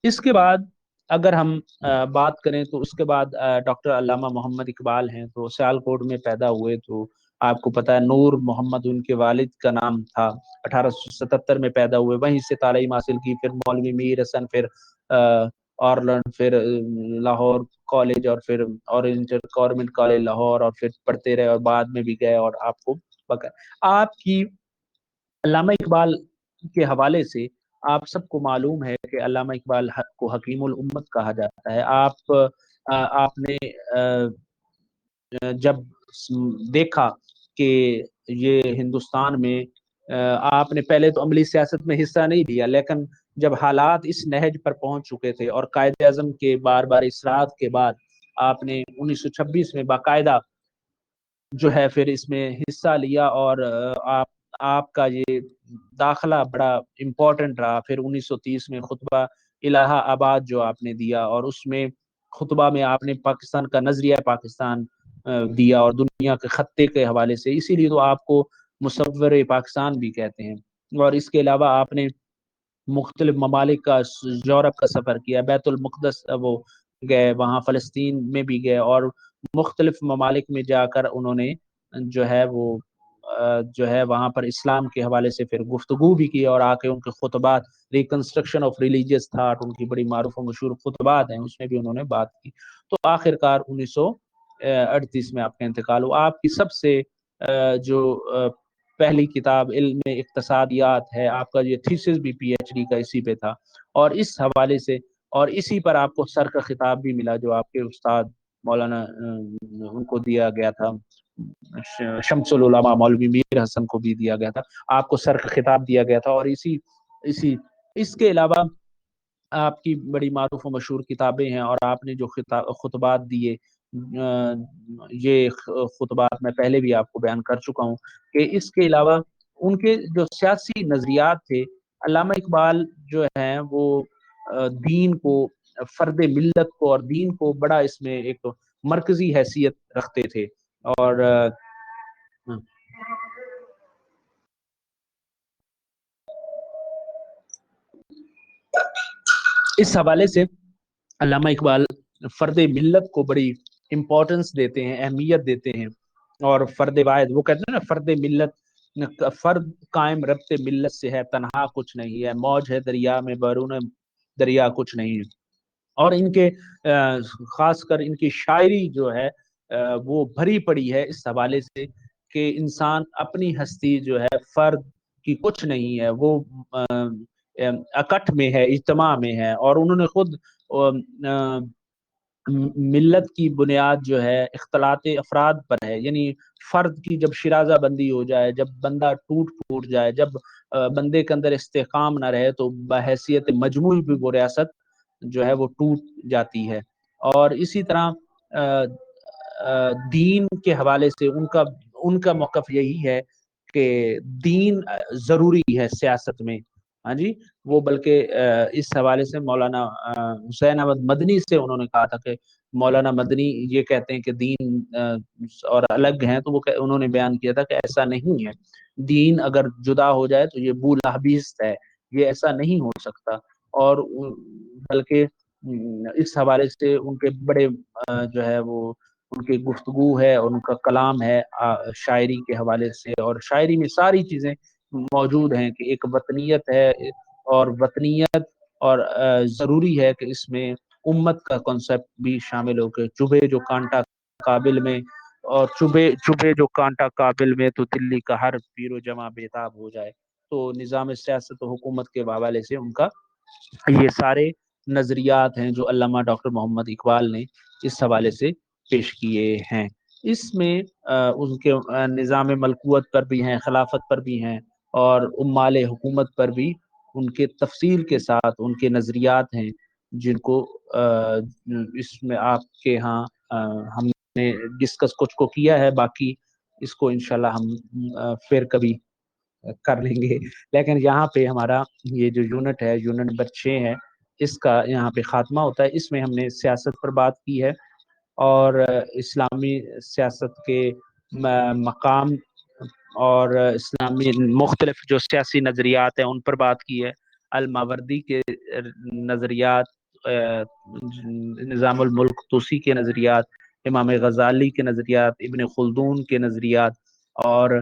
S1: اس کے بعد اگر ہم بات کریں تو اس کے بعد ڈاکٹر علامہ محمد اقبال ہیں، تو سیالکوٹ میں پیدا ہوئے، تو آپ کو پتہ ہے نور محمد ان کے والد کا نام تھا۔ 1877 میں پیدا ہوئے، وہیں سے تعلیم حاصل کی، پھر مولوی میر حسن، پھر آرلنڈ، پھر لاہور کالج، اور پھر اورینٹل گورنمنٹ کالج لاہور، اور پھر پڑھتے رہے، اور بعد میں بھی گئے، اور آپ کو آپ کی علامہ اقبال کے حوالے سے آپ سب کو معلوم ہے کہ علامہ اقبال کو حکیم الامت کہا جاتا ہے۔ آپ نے جب دیکھا کہ یہ ہندوستان میں آپ نے پہلے تو عملی سیاست میں حصہ نہیں لیا، لیکن جب حالات اس نہج پر پہنچ چکے تھے، اور قائد اعظم کے بار بار اصرارات کے بعد آپ نے 1926 میں باقاعدہ جو ہے پھر اس میں حصہ لیا، اور آپ کا یہ داخلہ بڑا امپورٹنٹ رہا۔ پھر 1930 میں خطبہ الہ آباد جو آپ نے دیا، اور اس میں خطبہ میں آپ نے پاکستان کا نظریہ پاکستان دیا، اور دنیا کے خطے کے حوالے سے، اسی لیے تو آپ کو مصور پاکستان بھی کہتے ہیں۔ اور اس کے علاوہ آپ نے مختلف ممالک کا، یورپ کا سفر کیا، بیت المقدس وہ گئے، وہاں فلسطین میں بھی گئے، اور مختلف ممالک میں جا کر انہوں نے جو ہے وہ جو ہے وہاں پر اسلام کے حوالے سے پھر گفتگو بھی کی، اور آ کے ان کے خطبات، ریکنسٹرکشن آف ریلیجیس تھاٹ، ان کی بڑی معروف و مشہور خطبات ہیں، اس میں بھی انہوں نے بات کی. تو آخر کار 1938 میں آپ کا انتقال ہوا. آپ کی سب سے جو پہلی کتاب علم اقتصادیات ہے، آپ کا یہ تھیسس بھی پی ایچ ڈی کا اسی پہ تھا، اور اس حوالے سے اور اسی پر آپ کو سر کا خطاب بھی ملا جو آپ کے استاد مولانا ان کو دیا گیا تھا، شمس العلماء مولوی میر حسن کو بھی دیا گیا تھا. آپ کو سر کا خطاب دیا گیا تھا. اور اسی اس کے علاوہ آپ کی بڑی معروف و مشہور کتابیں ہیں، اور آپ نے جو خطبات دیے، یہ خطبات میں پہلے بھی آپ کو بیان کر چکا ہوں کہ اس کے علاوہ ان کے جو سیاسی نظریات تھے، علامہ اقبال جو ہیں وہ دین کو، فرد ملت کو اور دین کو بڑا اس میں ایک مرکزی حیثیت رکھتے تھے. اور اس حوالے سے علامہ اقبال فرد ملت کو بڑی امپورٹنس دیتے ہیں، اہمیت دیتے ہیں. اور فرد واحد، وہ کہتے ہیں نا، فرد ملت، فرد قائم ربط ملت سے ہے، تنہا کچھ نہیں ہے، موج ہے دریا میں بیرون دریا کچھ نہیں ہے. اور ان کے خاص کر ان کی شاعری جو ہے وہ بھری پڑی ہے اس حوالے سے کہ انسان اپنی ہستی جو ہے فرد کی کچھ نہیں ہے، وہ اکٹھ میں ہے، اجتماع میں ہے. اور انہوں نے خود ملت کی بنیاد جو ہے اختلاط افراد پر ہے، یعنی فرد کی جب شرازہ بندی ہو جائے، جب بندہ ٹوٹ پھوٹ جائے، جب بندے کے اندر استحکام نہ رہے، تو بحیثیت مجموعی بھی وہ ریاست جو ہے وہ ٹوٹ جاتی ہے. اور اسی طرح دین کے حوالے سے ان کا موقف یہی ہے کہ دین ضروری ہے سیاست میں. ہاں جی، وہ بلکہ اس حوالے سے مولانا حسین احمد مدنی سے انہوں نے کہا تھا کہ مولانا مدنی یہ کہتے ہیں کہ دین اور الگ ہیں، تو وہ انہوں نے بیان کیا تھا کہ ایسا نہیں ہے. دین اگر جدا ہو جائے تو یہ بولہبیست ہے، یہ ایسا نہیں ہو سکتا. اور بلکہ اس حوالے سے ان کے بڑے جو ہے وہ ان کی گفتگو ہے اور ان کا کلام ہے شاعری کے حوالے سے. اور شاعری میں ساری چیزیں موجود ہیں کہ ایک وطنیت ہے، اور وطنیت اور ضروری ہے کہ اس میں امت کا کنسپٹ بھی شامل ہو کے چبھے جو کانٹا قابل میں، اور چبھے جو کانٹا قابل میں، تو دلی کا ہر پیر و جمع بےتاب ہو جائے. تو نظام سیاست و حکومت کے حوالے سے ان کا یہ سارے نظریات ہیں جو علامہ ڈاکٹر محمد اقبال نے اس حوالے سے پیش کیے ہیں. اس میں ان کے نظام ملکوت پر بھی ہیں، خلافت پر بھی ہیں، اور امال حکومت پر بھی ان کے تفصیل کے ساتھ ان کے نظریات ہیں، جن کو اس میں آپ کے ہاں ہم نے ڈسکس کچھ کو کیا ہے. باقی اس کو انشاءاللہ ہم پھر کبھی کر لیں گے. لیکن یہاں پہ ہمارا یہ جو یونٹ ہے، یونٹ نمبر 6 ہے، اس کا یہاں پہ خاتمہ ہوتا ہے. اس میں ہم نے سیاست پر بات کی ہے، اور اسلامی سیاست کے مقام اور اسلامی مختلف جو سیاسی نظریات ہیں ان پر بات کی ہے. الماوردی کے نظریات، نظام الملک توسی کے نظریات، امام غزالی کے نظریات، ابن خلدون کے نظریات، اور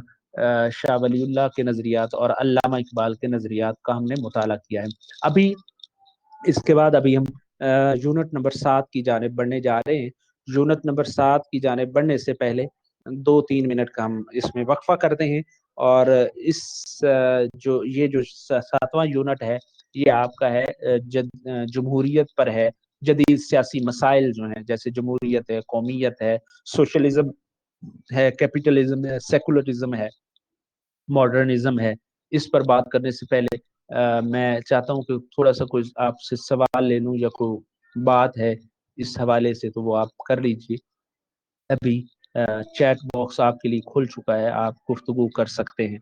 S1: شاہ ولی اللہ کے نظریات، اور علامہ اقبال کے نظریات کا ہم نے مطالعہ کیا ہے. ابھی اس کے بعد ابھی ہم یونٹ نمبر 7 کی جانب بڑھنے جا رہے ہیں. یونٹ نمبر 7 کی جانب بڑھنے سے پہلے 2-3 منٹ کا ہم اس میں وقفہ کرتے ہیں. اور اس یہ جو 7واں یونٹ ہے، یہ آپ کا ہے جمہوریت پر ہے. جدید سیاسی مسائل جو ہیں، جیسے جمہوریت ہے، قومیت ہے، سوشلزم ہے، کیپٹلزم ہے، سیکولرزم ہے، ماڈرنزم ہے. اس پر بات کرنے سے پہلے میں چاہتا ہوں کہ تھوڑا سا کوئی آپ سے سوال لے لوں، یا کوئی بات ہے اس حوالے سے تو وہ آپ کر لیجیے. ابھی چیٹ باکس آپ کے لیے کھل چکا ہے، آپ گفتگو کر سکتے ہیں.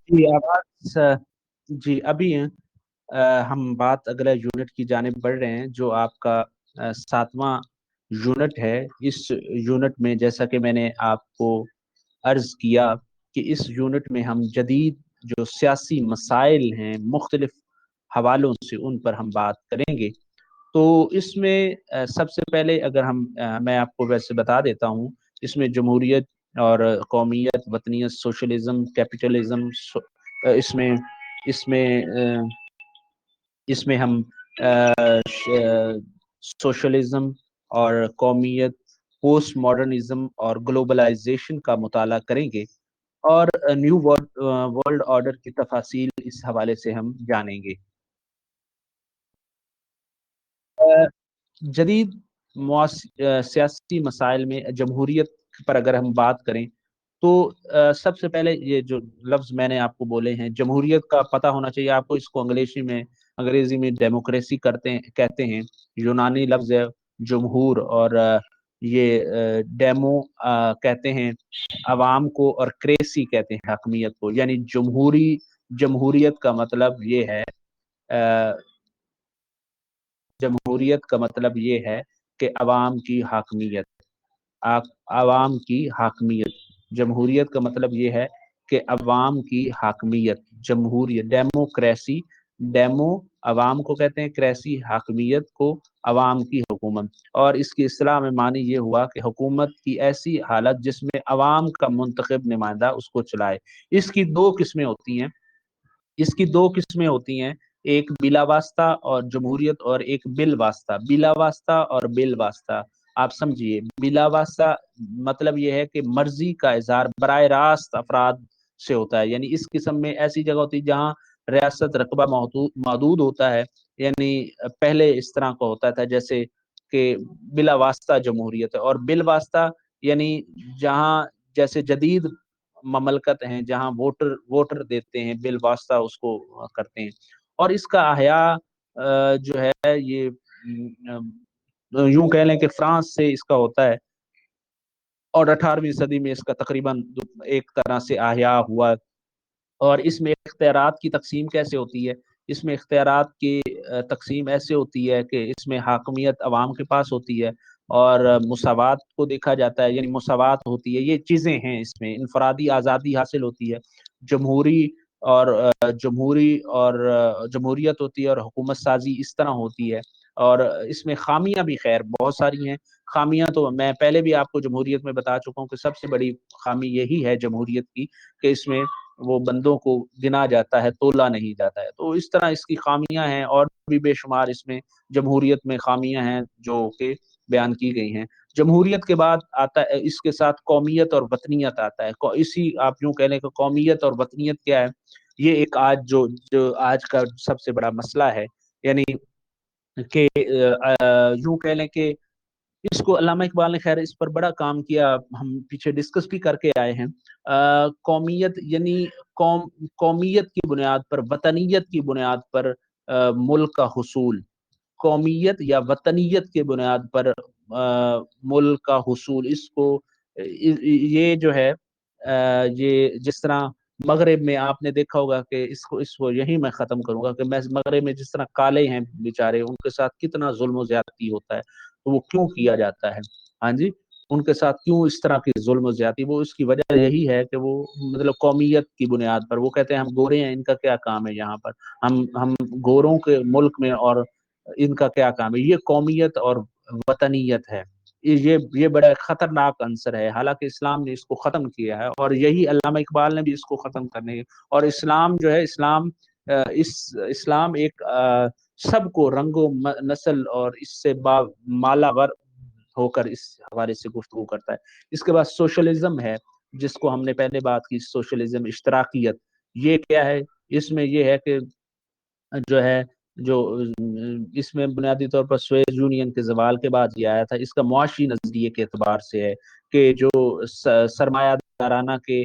S1: جی آواز جی ابھی ہم بات اگلا یونٹ کی جانب بڑھ رہے ہیں، جو آپ کا 7واں یونٹ ہے. اس یونٹ میں جیسا کہ میں نے آپ کو عرض کیا کہ اس یونٹ میں ہم جدید جو سیاسی مسائل ہیں مختلف حوالوں سے ان پر ہم بات کریں گے۔ تو اس میں سب سے پہلے اگر میں آپ کو ویسے بتا دیتا ہوں، اس میں جمہوریت اور قومیت، وطنیت، سوشلزم، کیپٹلزم، اس میں اس میں اس میں ہم سوشلزم اور قومیت، پوسٹ ماڈرنزم اور گلوبلائزیشن کا مطالعہ کریں گے، اور نیو ورلڈ آرڈر کی تفاصیل اس حوالے سے ہم جانیں گے۔ جدید سیاسی مسائل میں جمہوریت پر اگر ہم بات کریں تو سب سے پہلے یہ جو لفظ میں نے آپ کو بولے ہیں جمہوریت کا پتہ ہونا چاہیے آپ کو، اس کو انگریزی میں ڈیموکریسی کہتے ہیں، یونانی لفظ ہے جمہور، اور یہ ڈیمو کہتے ہیں عوام کو، اور کریسی کہتے ہیں حاکمیت کو، یعنی جمہوریت کا مطلب یہ ہے، جمہوریت کا مطلب یہ ہے کہ عوام کی حاکمیت، عوام کی حاکمیت۔ جمہوریت کا مطلب یہ ہے کہ عوام کی حاکمیت، جمہوریت، ڈیموکریسی، ڈیمو عوام کو کہتے ہیں، کریسی حاکمیت کو، عوام کی حکومت۔ اور اس کی اصطلاح میں معنی یہ ہوا کہ حکومت کی ایسی حالت جس میں عوام کا منتخب نمائندہ اس کو چلائے۔ اس کی دو قسمیں ہوتی ہیں، ایک بلا واسطہ اور جمہوریت، اور ایک بل واسطہ، بلا واسطہ اور بل واسطہ۔ آپ سمجھیے، بلا واسطہ مطلب یہ ہے کہ مرضی کا اظہار براہ راست افراد سے ہوتا ہے، یعنی اس قسم میں ایسی جگہ ہوتی ہے جہاں ریاست رقبہ محدود ہوتا ہے، یعنی پہلے اس طرح کا ہوتا تھا جیسے کہ بلا واسطہ جمہوریت ہے، اور بل واسطہ یعنی جہاں جیسے جدید مملکت ہیں جہاں ووٹر دیتے ہیں، بل واسطہ اس کو کرتے ہیں۔ اور اس کا احیاء جو ہے یہ یوں کہہ لیں کہ فرانس سے اس کا ہوتا ہے، اور 18ویں صدی میں اس کا تقریباً ایک طرح سے احیاء ہوا۔ اور اس میں اختیارات کی تقسیم کیسے ہوتی ہے؟ اس میں اختیارات کی تقسیم ایسے ہوتی ہے کہ اس میں حاکمیت عوام کے پاس ہوتی ہے، اور مساوات کو دیکھا جاتا ہے، یعنی مساوات ہوتی ہے، یہ چیزیں ہیں، اس میں انفرادی آزادی حاصل ہوتی ہے، جمہوری اور جمہوریت ہوتی ہے، اور حکومت سازی اس طرح ہوتی ہے۔ اور اس میں خامیاں بھی خیر بہت ساری ہیں۔ خامیاں تو میں پہلے بھی آپ کو جمہوریت میں بتا چکا ہوں کہ سب سے بڑی خامی یہی ہے جمہوریت کی کہ اس میں وہ بندوں کو گنا جاتا ہے، تولا نہیں جاتا ہے۔ تو اس طرح اس کی خامیاں ہیں، اور بھی بے شمار اس میں جمہوریت میں خامیاں ہیں جو کہ بیان کی گئی ہیں۔ جمہوریت کے بعد آتا ہے، اس کے ساتھ قومیت اور وطنیت آتا ہے۔ اسی آپ یوں کہہ لیں کہ قومیت اور وطنیت کیا ہے؟ یہ ایک جو آج کا سب سے بڑا مسئلہ ہے، یعنی کہ یوں کہہ لیں کہ اس کو علامہ اقبال نے خیر اس پر بڑا کام کیا، ہم پیچھے ڈسکس بھی کر کے آئے ہیں۔ قومیت یعنی قومیت کی بنیاد پر، وطنیت کی بنیاد پر ملک کا حصول، قومیت یا وطنیت کی بنیاد پر ملک کا حصول، اس کو یہ جو ہے یہ جس طرح مغرب میں آپ نے دیکھا ہوگا کہ اس کو یہی میں ختم کروں گا کہ مغرب میں جس طرح کالے ہیں بیچارے، ان کے ساتھ کتنا ظلم و زیادتی ہوتا ہے، تو وہ کیوں کیا جاتا ہے؟ ہاں جی، ان کے ساتھ کیوں اس طرح کی ظلم و زیادتی؟ وہ اس کی وجہ یہی ہے کہ وہ مطلب قومیت کی بنیاد پر وہ کہتے ہیں ہم گورے ہیں، ان کا کیا کام ہے یہاں پر، ہم گوروں کے ملک میں، اور ان کا کیا کام ہے؟ یہ قومیت اور وطنیت ہے، یہ بڑا خطرناک عنصر ہے۔ حالانکہ اسلام نے اس کو ختم کیا ہے، اور یہی علامہ اقبال نے بھی اس کو ختم کرنے کی، اور اسلام جو ہے، اسلام ایک سب کو رنگ و نسل اور اس سے مالاور ہو کر اس حوالے سے گفتگو کرتا ہے۔ اس کے بعد سوشلزم ہے، جس کو ہم نے پہلے بات کی، سوشلزم، اشتراکیت۔ یہ کیا ہے؟ اس میں یہ ہے کہ جو ہے جو اس میں بنیادی طور پر سویز یونین کے زوال کے بعد یہ آیا تھا۔ اس کا معاشی نظریے کے اعتبار سے ہے کہ جو سرمایہ دارانہ کے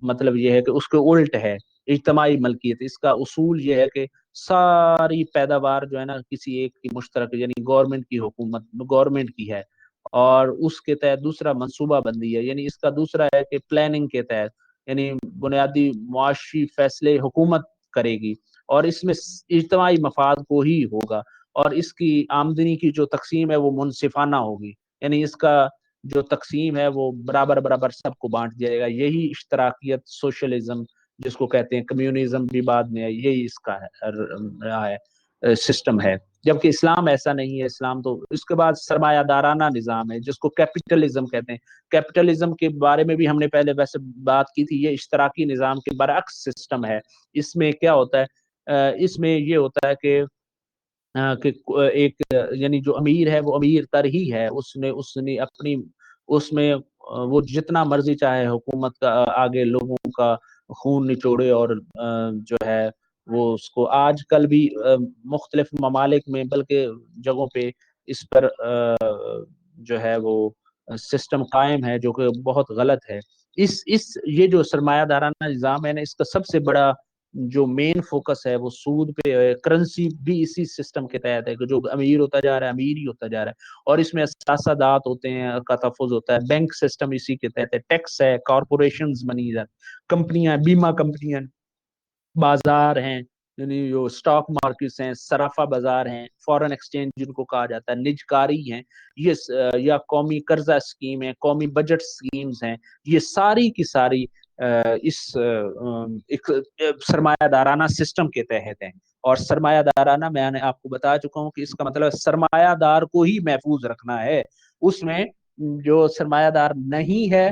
S1: مطلب یہ ہے کہ اس کے الٹ ہے اجتماعی ملکیت۔ اس کا اصول یہ ہے کہ ساری پیداوار جو ہے نا کسی ایک کی مشترک، یعنی گورنمنٹ کی حکومت، گورنمنٹ کی ہے، اور اس کے تحت دوسرا منصوبہ بندی ہے، یعنی اس کا دوسرا ہے کہ پلاننگ کے تحت، یعنی بنیادی معاشی فیصلے حکومت کرے گی، اور اس میں اجتماعی مفاد کو ہی ہوگا، اور اس کی آمدنی کی جو تقسیم ہے وہ منصفانہ ہوگی، یعنی اس کا جو تقسیم ہے وہ برابر برابر سب کو بانٹ دیا جائے گا. یہی اشتراکیت، سوشلزم جس کو کہتے ہیں، کمیونزم بھی بعد میں ہے، یہی اس کا رہا ہے، سسٹم ہے. جبکہ اسلام ایسا نہیں ہے. اسلام تو اس کے بعد سرمایہ دارانہ نظام ہے جس کو کیپٹلزم کہتے ہیں. کیپٹلزم کے بارے میں بھی ہم نے پہلے ویسے بات کی تھی. یہ اشتراکی نظام کے برعکس سسٹم ہے. اس میں کیا ہوتا ہے، اس میں یہ ہوتا ہے کہ ایک یعنی جو امیر ہے وہ امیر تر ہی ہے. اس نے اپنی اس میں وہ جتنا مرضی چاہے حکومت کا آگے لوگوں کا خون نچوڑے، اور جو ہے وہ اس کو آج کل بھی مختلف ممالک میں بلکہ جگہوں پہ اس پر جو ہے وہ سسٹم قائم ہے، جو کہ بہت غلط ہے. یہ جو سرمایہ دارانہ نظام ہے نا، اس کا سب سے بڑا جو مین فوکس ہے وہ سود پہ ہے. کرنسی بھی اسی سسٹم کے تحت ہے کہ جو امیر ہوتا جا رہا ہے امیر ہی ہوتا جا رہا ہے. اور اس میں اساسات ہوتے ہیں کا تحفظ ہوتا ہے. بینک سسٹم اسی کے تحت ہے. ٹیکس ہے. کارپوریشنز بنی جاتی، کمپنیاں، بیمہ کمپنیاں، بازار ہیں، یعنی جو اسٹاک مارکیٹس ہیں، سرافہ بازار ہیں، فورن ایکسچینج جن کو کہا جاتا ہے، نجکاری ہیں، یہ یا قومی قرضہ اسکیم ہے، قومی بجٹ اسکیمز ہیں. یہ ساری کی ساری اس ایک سرمایہ دارانہ سسٹم کے تحت ہیں. اور سرمایہ دارانہ میں نے آپ کو بتا چکا ہوں کہ اس کا مطلب سرمایہ دار کو ہی محفوظ رکھنا ہے. اس میں جو سرمایہ دار نہیں ہے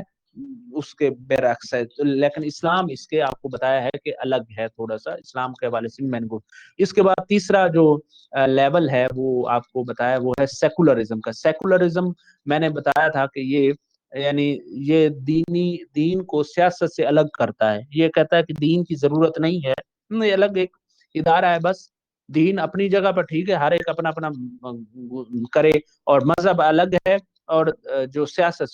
S1: اس کے برعکس ہے. لیکن اسلام اس کے آپ کو بتایا ہے کہ الگ ہے تھوڑا سا. اسلام کے حوالے سے میں نے اس کے بعد تیسرا جو لیول ہے وہ آپ کو بتایا وہ ہے سیکولرزم کا. سیکولرزم میں نے بتایا تھا کہ یہ یعنی یہ دین کو سیاست سے الگ کرتا ہے. یہ کہتا ہے کہ دین کی ضرورت نہیں ہے، یہ الگ ایک ادارہ ہے بس. دین اپنی جگہ پر ٹھیک ہے، ہر ایک اپنا اپنا کرے، اور مذہب الگ ہے. اور جو سیاست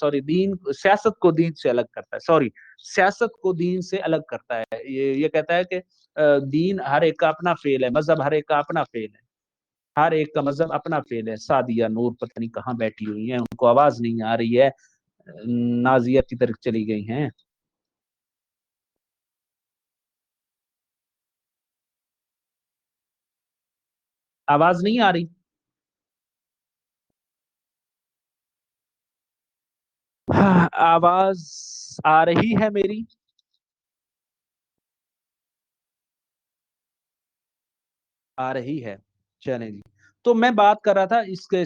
S1: کو دین سے الگ کرتا ہے. سیاست کو دین سے الگ کرتا ہے. یہ کہتا ہے کہ دین ہر ایک کا اپنا فعل ہے، مذہب ہر ایک کا اپنا فعل ہے. ہر ایک کا مذہب اپنا فعل ہے. سعدیہ نور پتہ نہیں کہاں بیٹھی ہوئی ہیں، ان کو آواز نہیں آ رہی ہے، نازیہ کی طرف چلی گئی ہیں. آواز نہیں آ رہی؟ آواز آ رہی ہے میری؟ آ رہی ہے. چلیں جی. تو میں بات کر رہا تھا اس کے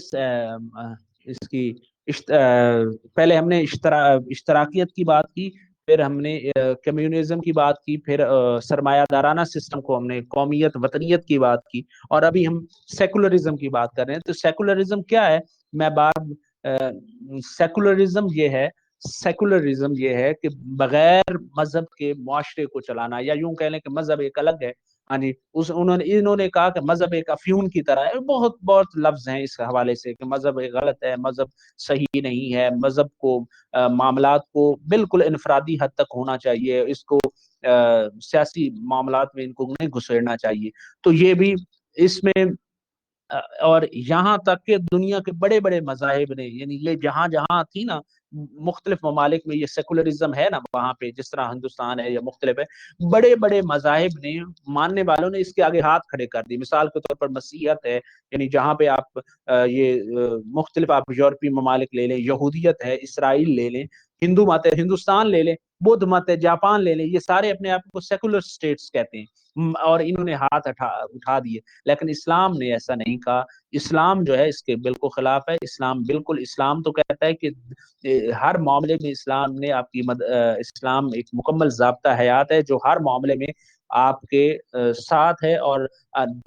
S1: اس کی پہلے ہم نے اشتراکیت کی بات کی، پھر ہم نے کمیونزم کی بات کی، پھر سرمایہ دارانہ سسٹم کو ہم نے قومیت وطنیت کی بات کی، اور ابھی ہم سیکولرزم کی بات کر رہے ہیں. تو سیکولرزم کیا ہے؟ میں بات سیکولرزم یہ ہے کہ بغیر مذہب کے معاشرے کو چلانا، یا یوں کہہ لیں کہ مذہب ایک الگ ہے. ہاں جی. انہوں نے کہا کہ مذہب ایک افیون کی طرح ہے. بہت بہت لفظ ہیں اس حوالے سے کہ مذہب ایک غلط ہے، مذہب صحیح نہیں ہے، مذہب کو معاملات کو بالکل انفرادی حد تک ہونا چاہیے، اس کو سیاسی معاملات میں ان کو نہیں گھسیڑنا چاہیے. تو یہ بھی اس میں اور یہاں تک کہ دنیا کے بڑے بڑے مذاہب نے، یعنی یہ جہاں جہاں تھی نا مختلف ممالک میں یہ سیکولرزم ہے نا، وہاں پہ جس طرح ہندوستان ہے یا مختلف ہے، بڑے بڑے مذاہب نے، ماننے والوں نے اس کے آگے ہاتھ کھڑے کر دی. مثال کے طور پر مسیحیت ہے، یعنی جہاں پہ آپ مختلف آپ یورپی ممالک لے لیں، یہودیت ہے، اسرائیل لے لیں، ہندو مت ہے، ہندوستان لے لیں، بدھ مت ہے، جاپان لے لیں، یہ سارے اپنے آپ کو سیکولر سٹیٹس کہتے ہیں. اور انہوں نے ہاتھ اٹھا دیے. لیکن اسلام نے ایسا نہیں کہا. اسلام جو ہے اس کے بالکل خلاف ہے. اسلام تو کہتا ہے کہ ہر معاملے میں اسلام نے آپ کی اسلام ایک مکمل ضابطہ حیات ہے جو ہر معاملے میں آپ کے ساتھ ہے. اور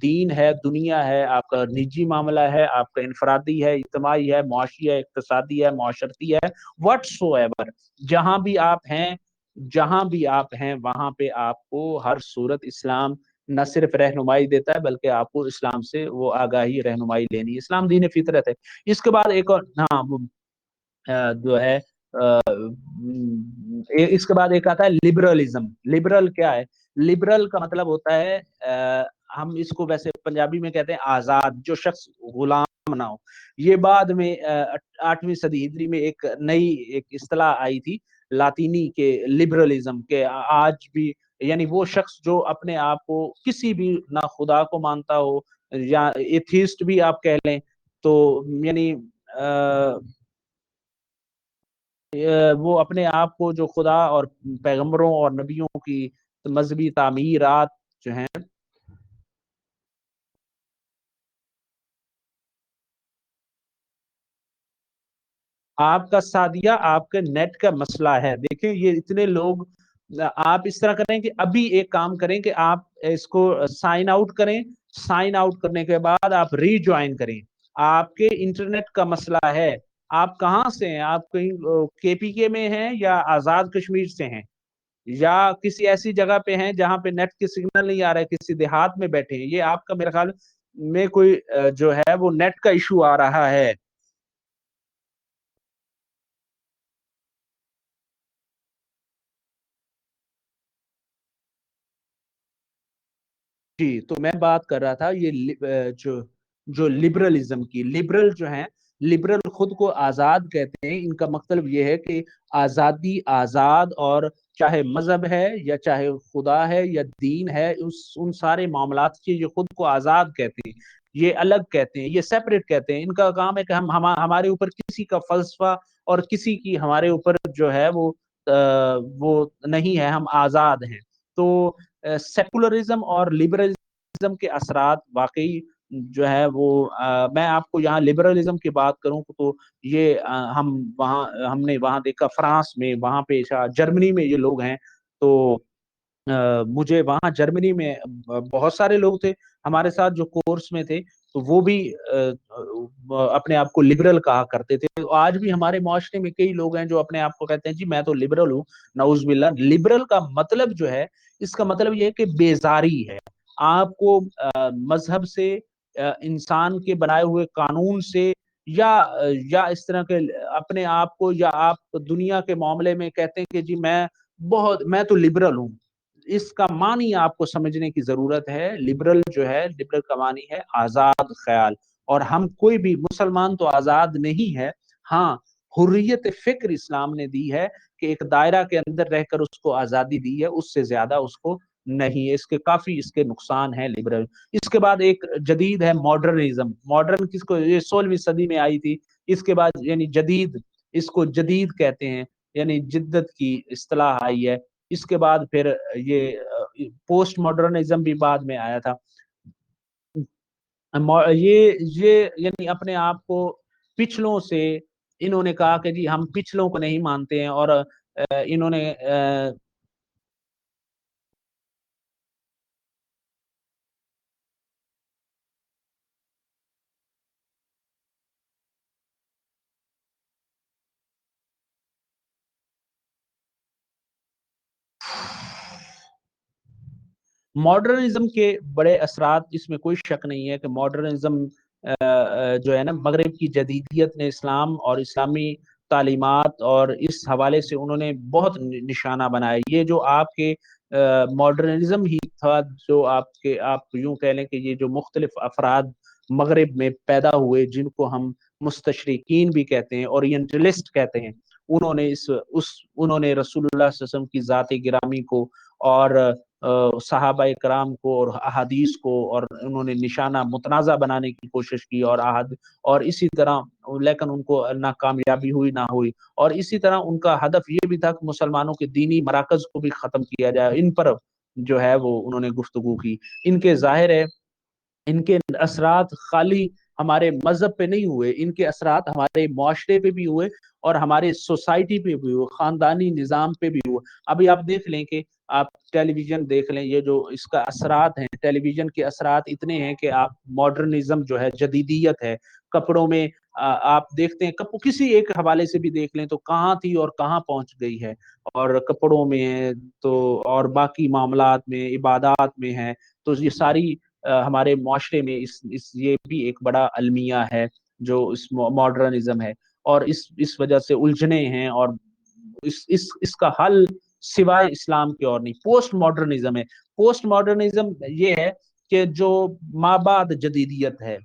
S1: دین ہے، دنیا ہے، آپ کا نجی معاملہ ہے، آپ کا انفرادی ہے، اجتماعی ہے، معاشی ہے، اقتصادی ہے، معاشرتی ہے، وٹ سو ایور، جہاں بھی آپ ہیں، جہاں بھی آپ ہیں وہاں پہ آپ کو ہر صورت اسلام نہ صرف رہنمائی دیتا ہے بلکہ آپ کو اسلام سے وہ آگاہی رہنمائی لینی ہے. اسلام دین فطرت ہے. اس کے بعد ایک اور جو ہے اس کے بعد ایک آتا ہے لبرلزم. لبرل کیا ہے؟ لبرل کا مطلب ہوتا ہے ہم اس کو ویسے پنجابی میں کہتے ہیں آزاد، جو شخص غلام نہ ہو. یہ بعد میں 8ویں صدی ہجری میں ایک نئی ایک اصطلاح آئی تھی لاطینی کے لبرلزم کے. آج بھی یعنی وہ شخص جو اپنے آپ کو کسی بھی نہ خدا کو مانتا ہو یا ایتھیسٹ بھی آپ کہہ لیں، تو یعنی وہ اپنے آپ کو جو خدا اور پیغمبروں اور نبیوں کی مذہبی تعمیرات جو ہیں، آپ کا سادیہ آپ کے نیٹ کا مسئلہ ہے. دیکھیں یہ اتنے لوگ، آپ اس طرح کریں کہ ابھی ایک کام کریں کہ آپ اس کو سائن آؤٹ کریں. سائن آؤٹ کرنے کے بعد آپ ری جوائن کریں. آپ کے انٹرنیٹ کا مسئلہ ہے. آپ کہاں سے ہیں؟ آپ کہیں کے پی کے میں ہیں یا آزاد کشمیر سے ہیں، یا کسی ایسی جگہ پہ ہیں جہاں پہ نیٹ کے سگنل نہیں آ رہے، کسی دیہات میں بیٹھے ہیں؟ یہ آپ کا میرے خیال میں کوئی جو ہے وہ نیٹ کا ایشو آ رہا ہے. جی تو میں بات کر رہا تھا یہ جو لبرلزم کی، لبرل جو ہیں، لبرل خود کو آزاد کہتے ہیں. ان کا مطلب یہ ہے کہ آزادی، آزاد، اور چاہے مذہب ہے یا چاہے خدا ہے یا دین ہے، ان سارے معاملات سے یہ خود کو آزاد کہتے ہیں. یہ الگ کہتے ہیں، یہ سیپریٹ کہتے ہیں. ان کا کام ہے کہ ہمارے اوپر کسی کا فلسفہ اور کسی کی ہمارے اوپر جو ہے وہ نہیں ہے، ہم آزاد ہیں. تو سیکولرزم اور لبرلزم کے اثرات واقعی جو ہے وہ میں آپ کو یہاں لبرلزم کی بات کروں تو یہ ہم نے وہاں دیکھا فرانس میں، وہاں پہ جرمنی میں یہ لوگ ہیں. تو مجھے وہاں جرمنی میں بہت سارے لوگ تھے ہمارے ساتھ جو کورس میں تھے، تو وہ بھی اپنے آپ کو لبرل کہا کرتے تھے. تو آج بھی ہمارے معاشرے میں کئی لوگ ہیں جو اپنے آپ کو کہتے ہیں جی میں تو لبرل ہوں. نعوذ باللہ. لبرل کا مطلب جو ہے، اس کا مطلب یہ ہے کہ بیزاری ہے. آپ کو مذہب سے، انسان کے بنائے ہوئے قانون سے، یا اس طرح کے اپنے آپ کو، یا آپ دنیا کے معاملے میں کہتے ہیں کہ جی میں تو لبرل ہوں. اس کا معنی آپ کو سمجھنے کی ضرورت ہے. لبرل جو ہے، لبرل کا معنی ہے آزاد خیال. اور ہم کوئی بھی مسلمان تو آزاد نہیں ہے. ہاں، حریت فکر اسلام نے دی ہے کہ ایک دائرہ کے اندر رہ کر اس کو آزادی دی ہے، اس سے زیادہ اس کو نہیں ہے. اس کے کافی اس کے نقصان ہیں لبرل. اس کے بعد ایک جدید ہے ماڈرنزم. ماڈرن کس کو، یہ 16ویں صدی میں آئی تھی. اس کے بعد یعنی جدید، اس کو جدید کہتے ہیں، یعنی جدت کی اصطلاح آئی ہے. اس کے بعد پھر یہ پوسٹ ماڈرنزم بھی بعد میں آیا تھا. یہ یعنی اپنے آپ کو پچھلوں سے، انہوں نے کہا کہ جی ہم پچھلوں کو نہیں مانتے ہیں، اور انہوں نے ماڈرنزم کے بڑے اثرات، اس میں کوئی شک نہیں ہے کہ ماڈرنزم جو ہے نا، مغرب کی جدیدیت نے اسلام اور اسلامی تعلیمات اور اس حوالے سے انہوں نے بہت نشانہ بنایا. یہ جو آپ کے ماڈرنزم ہی تھا، جو آپ یوں کہہ لیں کہ یہ جو مختلف افراد مغرب میں پیدا ہوئے، جن کو ہم مستشرقین بھی کہتے ہیں، اورینٹلسٹ کہتے ہیں، انہوں نے رسول اللہ صلی اللہ علیہ وسلم کی ذات گرامی کو اور صحابہ کرام کو اور احادیث کو، اور انہوں نے نشانہ متنازع بنانے کی کوشش کی، اور اسی طرح لیکن ان کو نہ کامیابی ہوئی نہ ہوئی. اور اسی طرح ان کا ہدف یہ بھی تھا کہ مسلمانوں کے دینی مراکز کو بھی ختم کیا جائے. ان پر جو ہے وہ انہوں نے گفتگو کی. ان کے ظاہر ہے ان کے اثرات خالی ہمارے مذہب پہ نہیں ہوئے، ان کے اثرات ہمارے معاشرے پہ بھی ہوئے، اور ہمارے سوسائٹی پہ بھی ہوئے، خاندانی نظام پہ بھی ہوئے. ابھی آپ دیکھ لیں کہ آپ ٹیلی ویژن دیکھ لیں، یہ جو اس کا اثرات ہیں، ٹیلی ویژن کے اثرات اتنے ہیں کہ آپ ماڈرنزم جو ہے، جدیدیت ہے کپڑوں میں، آپ دیکھتے ہیں کسی ایک حوالے سے بھی دیکھ لیں تو کہاں تھی اور کہاں پہنچ گئی ہے. اور کپڑوں میں ہے تو، اور باقی معاملات میں، عبادات میں ہے. تو یہ ساری ہمارے معاشرے میں یہ بھی ایک بڑا المیہ ہے جو اس ماڈرنزم ہے. اور اس وجہ سے الجھنے ہیں، اور اس کا حل سوائے اسلام کی اور نہیں. پوسٹ ماڈرنزم ہے. پوسٹ ماڈرنزم یہ ہے کہ جو مابعد جدیدیت ہے.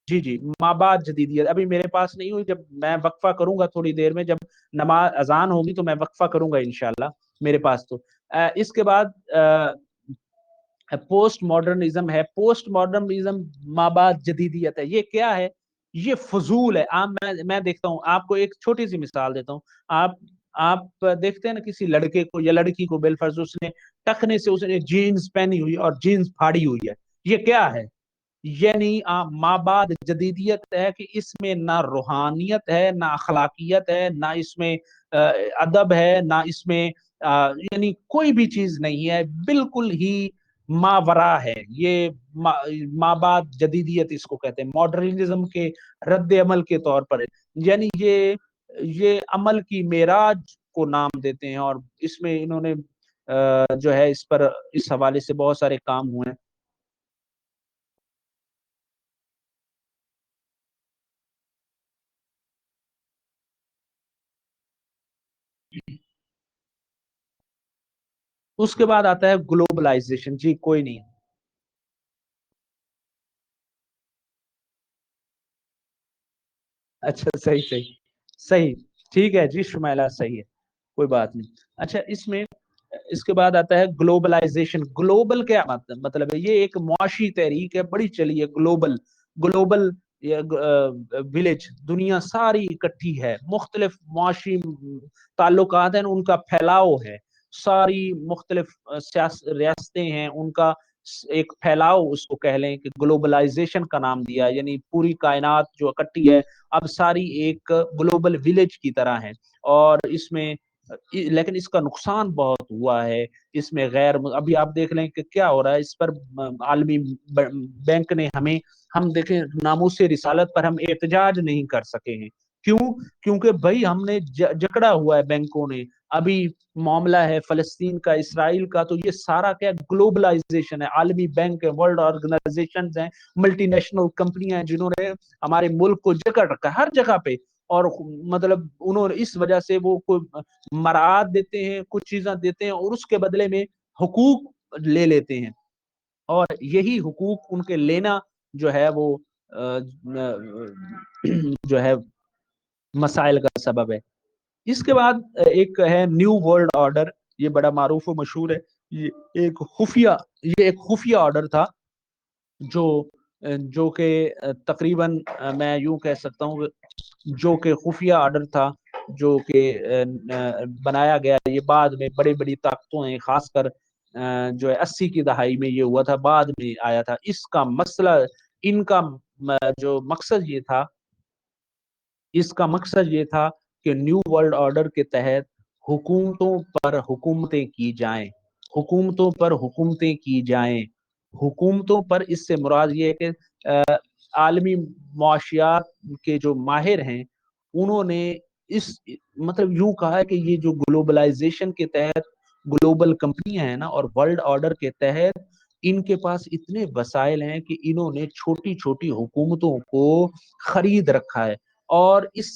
S1: جی جی، مابعد جدیدیت ابھی میرے پاس نہیں ہوئی. جب میں وقفہ کروں گا تھوڑی دیر میں، جب نماز اذان ہوگی تو میں وقفہ کروں گا انشاءاللہ. میرے پاس تو اس کے بعد پوسٹ ماڈرنزم ہے. پوسٹ ماڈرنزم مابعد جدیدیت ہے. یہ کیا ہے؟ یہ فضول ہے. میں دیکھتا ہوں آپ کو ایک چھوٹی سی مثال دیتا ہوں. آپ آپ دیکھتے ہیں نا کسی لڑکے کو یا لڑکی کو بالفرض اس نے ٹخنے سے اس نے جینز پہنی ہوئی اور جینز پھاڑی ہوئی ہے, یہ کیا ہے؟ یعنی ماں بعد جدیدیت ہے کہ اس میں نہ روحانیت ہے, نہ اخلاقیت ہے, نہ اس میں ادب ہے, نہ اس میں یعنی کوئی بھی چیز نہیں ہے, بالکل ہی ماورا ہے. یہ ماں بعد جدیدیت اس کو کہتے ہیں, ماڈرنزم کے رد عمل کے طور پر. یعنی یہ عمل کی معراج کو نام دیتے ہیں, اور اس میں انہوں نے جو ہے اس پر اس حوالے سے بہت سارے کام ہوئے ہیں. اس کے بعد آتا ہے گلوبلائزیشن. جی کوئی نہیں. اچھا صحیح صحیح صحیح. ٹھیک ہے جی شمائلہ, صحیح ہے, کوئی بات نہیں. اچھا اس میں اس کے بعد آتا ہے گلوبلائزیشن. گلوبل کیا مطلب ہے؟ یہ ایک معاشی تحریک ہے, بڑی چلی ہے. گلوبل گلوبل ولیج, دنیا ساری اکٹھی ہے, مختلف معاشی تعلقات ہیں, ان کا پھیلاؤ ہے, ساری مختلف ریاستیں ہیں, ان کا ایک پھیلاؤ اس کو کہہ لیں کہ گلوبلائزیشن کا نام دیا. یعنی پوری کائنات جو اکٹھی ہے اب ساری ایک گلوبل ولیج کی طرح ہے. اور اس میں لیکن اس کا نقصان بہت ہوا ہے. اس میں ابھی آپ دیکھ لیں کہ کیا ہو رہا ہے اس پر. عالمی بینک نے ہم دیکھیں ناموس رسالت پر ہم احتجاج نہیں کر سکے ہیں. کیوں؟ کیونکہ بھائی ہم نے جکڑا ہوا ہے بینکوں نے. ابھی معاملہ ہے فلسطین کا, اسرائیل کا, تو یہ سارا کیا گلوبلائزیشن ہے. عالمی بینک ہے, ورلڈ آرگنائزیشن ہیں, ملٹی نیشنل کمپنیاں ہیں جنہوں نے ہمارے ملک کو جکڑ رکھا ہے ہر جگہ پہ. اور مطلب انہوں نے اس وجہ سے وہ مراعات دیتے ہیں, کچھ چیزاں دیتے ہیں, اور اس کے بدلے میں حقوق لے لیتے ہیں. اور یہی حقوق ان کے لینا جو ہے وہ جو ہے مسائل کا سبب ہے. اس کے بعد ایک ہے نیو ورلڈ آرڈر. یہ بڑا معروف و مشہور ہے. یہ ایک خفیہ آرڈر تھا جو جو کہ تقریباً میں یوں کہہ سکتا ہوں جو کہ خفیہ آرڈر تھا, جو کہ بنایا گیا. یہ بعد میں بڑی بڑی طاقتوں ہیں, خاص کر جو ہے 80 کی دہائی میں یہ ہوا تھا, بعد میں آیا تھا. اس کا مسئلہ ان کا جو مقصد یہ تھا, اس کا مقصد یہ تھا کہ نیو ورلڈ آرڈر کے تحت حکومتوں پر حکومتیں کی جائیں, حکومتوں پر حکومتیں کی جائیں. حکومتوں پر اس سے مراد یہ ہے کہ عالمی معاشیات کے جو ماہر ہیں انہوں نے اس مطلب یوں کہا ہے کہ یہ جو گلوبلائزیشن کے تحت گلوبل کمپنیاں ہیں نا, اور ورلڈ آرڈر کے تحت ان کے پاس اتنے وسائل ہیں کہ انہوں نے چھوٹی چھوٹی حکومتوں کو خرید رکھا ہے. اور اس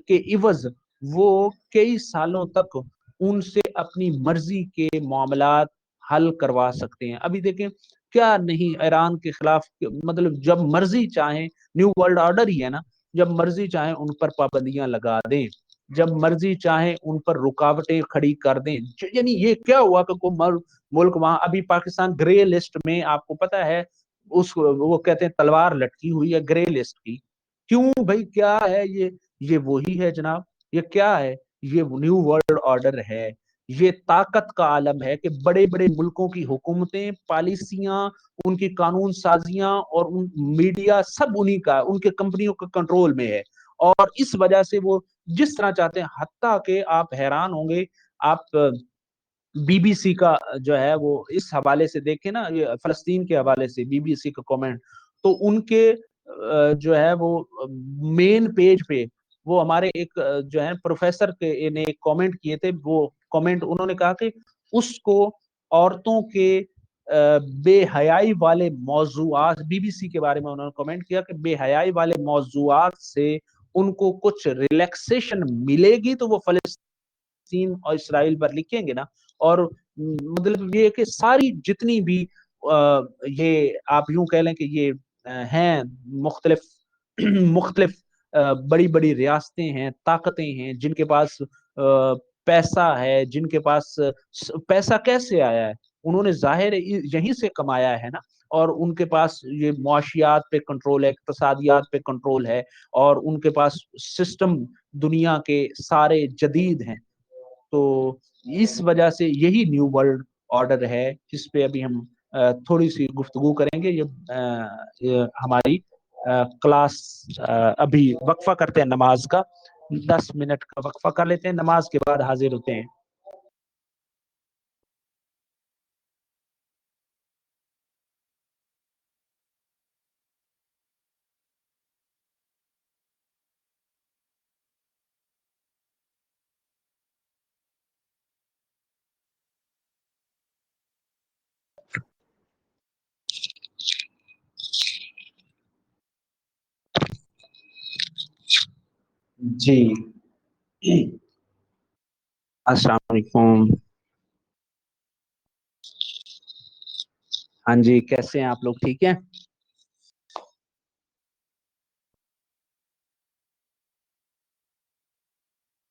S1: کے عوض وہ کئی سالوں تک ان سے اپنی مرضی کے معاملات حل کروا سکتے ہیں. ابھی دیکھیں کیا نہیں ایران کے خلاف, مطلب جب مرضی چاہیں, نیو ورلڈ آرڈر ہی ہے نا, جب مرضی چاہیں ان پر پابندیاں لگا دیں, جب مرضی چاہیں ان پر رکاوٹیں کھڑی کر دیں. یعنی یہ کیا ہوا کہ کوئی ملک وہاں, ابھی پاکستان گرے لسٹ میں, آپ کو پتا ہے اس وہ کہتے ہیں تلوار لٹکی ہوئی ہے گرے لسٹ کی. کیوں بھائی, کیا ہے یہ وہی ہے جناب, یہ کیا ہے, یہ نیو ورلڈ آرڈر ہے. یہ طاقت کا عالم ہے کہ بڑے بڑے ملکوں کی حکومتیں, پالیسیاں, ان کی قانون سازیاں اور ان میڈیا سب انہی کا, ان کے کمپنیوں کے کنٹرول میں ہے. اور اس وجہ سے وہ جس طرح چاہتے ہیں, حتیٰ کہ آپ حیران ہوں گے, آپ بی بی سی کا جو ہے وہ اس حوالے سے دیکھیں نا, یہ فلسطین کے حوالے سے بی بی سی کا کامنٹ, تو ان کے جو ہے وہ مین پیج پہ وہ ہمارے ایک جو ہے پروفیسر کے نے ایک کامنٹ کیے تھے. وہ کامنٹ انہوں نے کہا کہ اس کو عورتوں کے بے حیائی والے موضوعات, بی بی سی کے بارے میں انہوں نے کامنٹ کیا کہ بے حیائی والے موضوعات سے ان کو کچھ ریلیکسیشن ملے گی تو وہ فلسطین اور اسرائیل پر لکھیں گے نا. اور مطلب یہ کہ ساری جتنی بھی یہ آپ یوں کہہ لیں کہ یہ ہیں مختلف مختلف بڑی بڑی ریاستیں ہیں, طاقتیں ہیں, جن کے پاس پیسہ ہے, جن کے پاس پیسہ کیسے آیا ہے, انہوں نے ظاہر یہیں سے کمایا ہے نا. اور ان کے پاس یہ معاشیات پہ کنٹرول ہے، اقتصادیات پہ کنٹرول ہے، اور ان کے پاس سسٹم دنیا کے سارے جدید ہیں. تو اس وجہ سے یہی نیو ورلڈ آرڈر ہے جس پہ ابھی ہم تھوڑی سی گفتگو کریں گے. یہ ہماری کلاس ابھی وقفہ کرتے ہیں نماز کا، 10 منٹ کا وقفہ کر لیتے ہیں، نماز کے بعد حاضر ہوتے ہیں. جی السلام علیکم. ہاں جی، کیسے ہیں آپ لوگ؟ ٹھیک ہیں؟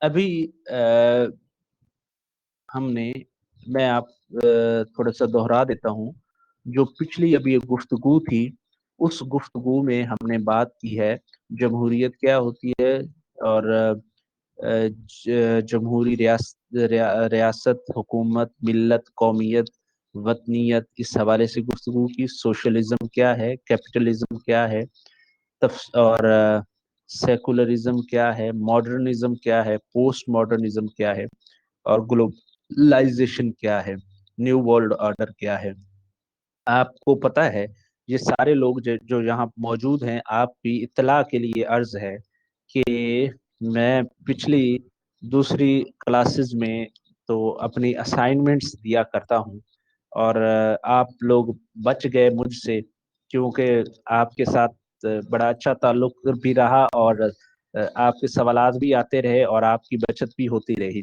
S1: ابھی ہم نے میں آپ تھوڑا سا دوہرا دیتا ہوں. جو پچھلی ابھی ایک گفتگو تھی، اس گفتگو میں ہم نے بات کی ہے جمہوریت کیا ہوتی ہے، اور جمہوری ریاست، حکومت، ملت، قومیت، وطنیت، اس حوالے سے گفتگو کی. سوشلزم کیا ہے، کیپٹلزم کیا ہے، اور سیکولرزم کیا ہے، ماڈرنزم کیا ہے، پوسٹ ماڈرنزم کیا ہے، اور گلوبلائزیشن کیا ہے، نیو ورلڈ آرڈر کیا ہے. آپ کو پتا ہے یہ سارے لوگ جو یہاں موجود ہیں، آپ کی اطلاع کے لیے عرض ہے کہ میں پچھلی دوسری کلاسز میں تو اپنی اسائنمنٹس دیا کرتا ہوں، اور آپ لوگ بچ گئے مجھ سے کیونکہ آپ کے ساتھ بڑا اچھا تعلق بھی رہا، اور آپ کے سوالات بھی آتے رہے، اور آپ کی بچت بھی ہوتی رہی.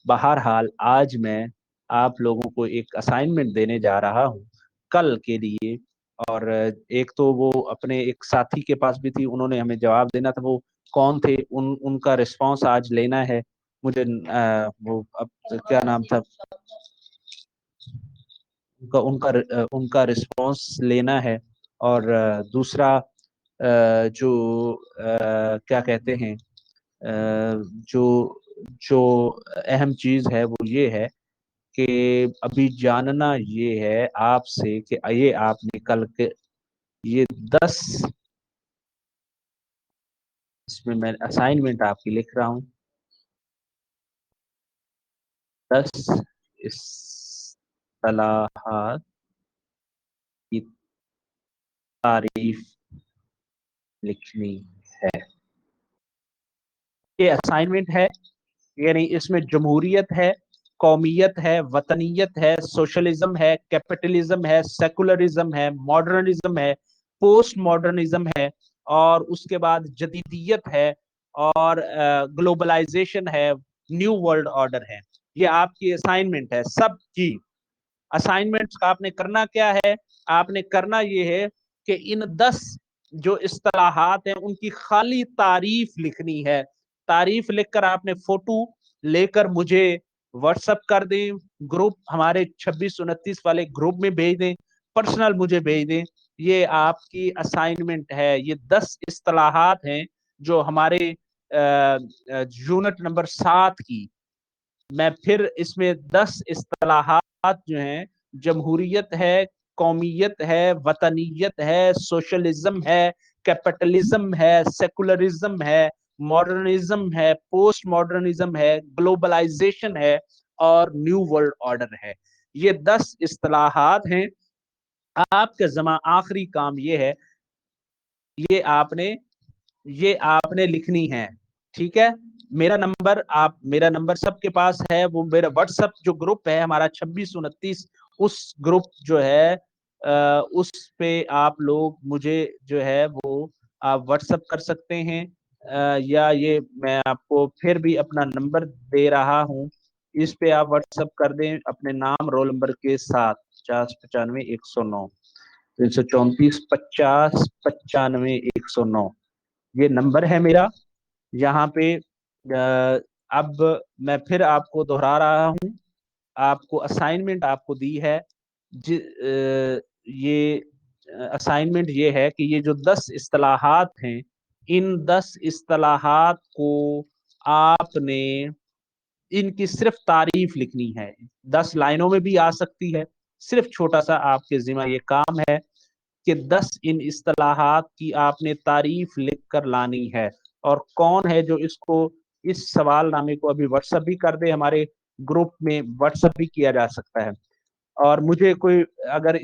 S1: بہرحال آج میں آپ لوگوں کو ایک اسائنمنٹ دینے جا رہا ہوں کل کے لیے. اور ایک تو وہ اپنے ایک ساتھی کے پاس بھی تھی، انہوں نے ہمیں جواب دینا تھا. وہ کون تھے، ان کا رسپانس آج لینا ہے مجھے. وہ اب کیا نام تھا ان کا رسپانس لینا ہے. اور دوسرا جو کیا کہتے ہیں، جو جو اہم چیز ہے وہ یہ ہے کہ ابھی جاننا یہ ہے آپ سے کہ یہ آپ نکل کے یہ 10، اس میں اسائنمنٹ آپ کی لکھ رہا ہوں، 10 اصطلاحات کی تعریف لکھنی ہے. یہ اسائنمنٹ ہے، یعنی اس میں جمہوریت ہے، قومیت ہے، وطنیت ہے، سوشلزم ہے، کیپٹلزم ہے، سیکولرزم ہے، ماڈرنزم ہے، پوسٹ ماڈرنزم ہے، اور اس کے بعد جدیدیت ہے، اور گلوبلائزیشن ہے، نیو ورلڈ آرڈر ہے. یہ آپ کی اسائنمنٹ ہے سب کی. اسائنمنٹ آپ نے کرنا کیا ہے؟ آپ نے کرنا یہ ہے کہ ان 10 جو اصطلاحات ہیں ان کی خالی تعریف لکھنی ہے. تعریف لکھ کر آپ نے فوٹو لے کر مجھے واٹس اپ کر دیں، گروپ ہمارے 2629 والے گروپ میں بھیج دیں، پرسنل مجھے بھیج دیں. یہ آپ کی اسائنمنٹ ہے. یہ 10 اصطلاحات ہیں جو ہمارے یونٹ نمبر 7 کی. میں پھر اس میں 10 اصطلاحات جو ہیں، جمہوریت ہے، قومیت ہے، وطنیت ہے، سوشلزم ہے، کیپٹلزم ہے، سیکولرزم ہے، ماڈرنزم ہے، پوسٹ ماڈرنزم ہے، گلوبلائزیشن ہے، اور نیو ورلڈ آرڈر ہے. یہ 10 اصطلاحات ہیں. آپ کا آخری کام یہ ہے، یہ آپ نے لکھنی ہے. ٹھیک ہے؟ میرا نمبر سب کے پاس ہے. وہ میرا واٹس ایپ جو گروپ ہے ہمارا 2629، اس گروپ جو ہے اس پہ آپ لوگ مجھے جو ہے وہ آپ واٹس ایپ کر سکتے ہیں، یا یہ میں آپ کو پھر بھی اپنا نمبر دے رہا ہوں، اس پہ آپ واٹس ایپ کر دیں اپنے نام، رول نمبر کے ساتھ. 5095 109 334 50 95 109 یہ نمبر ہے میرا. یہاں پہ اب میں پھر آپ کو دہرا رہا ہوں، آپ کو اسائنمنٹ آپ کو دی ہے. یہ اسائنمنٹ یہ ہے کہ یہ جو 10 اصطلاحات ہیں، ان 10 اصطلاحات کو آپ نے ان کی صرف تعریف لکھنی ہے. 10 لائنوں میں بھی آ سکتی ہے. صرف چھوٹا سا آپ کے ذمہ یہ کام ہے کہ 10 ان اصطلاحات کی آپ نے تعریف لکھ کر لانی ہے. اور کون ہے جو اس سوال نامے کو ابھی واٹس ایپ بھی کر دے، ہمارے گروپ میں واٹس ایپ بھی کیا جا سکتا ہے. اور مجھے کوئی اگر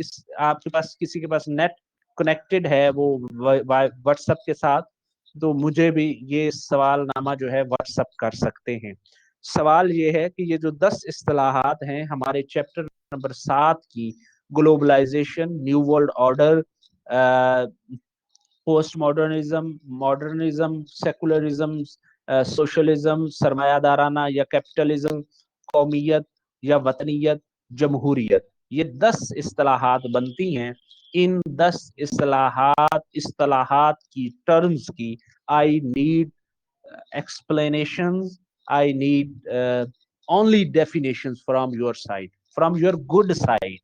S1: آپ کے پاس کسی کے پاس نیٹ کنیکٹڈ ہے وہ واٹس ایپ کے ساتھ، تو مجھے بھی یہ سوال نامہ جو ہے واٹس ایپ کر سکتے ہیں. سوال یہ ہے کہ یہ جو 10 اصطلاحات ہیں ہمارے چیپٹر نمبر 7 کی، globalization, new world order, postmodernism, modernism, secularism, socialism, سرمایہ دارانہ یا کیپٹلزم، قومیت یا وطنیت، جمہوریت، یہ 10 اصطلاحات بنتی ہیں. ان 10 اصطلاحات کی ٹرمز کی I need explanations. I need only definitions from your side, from your good side.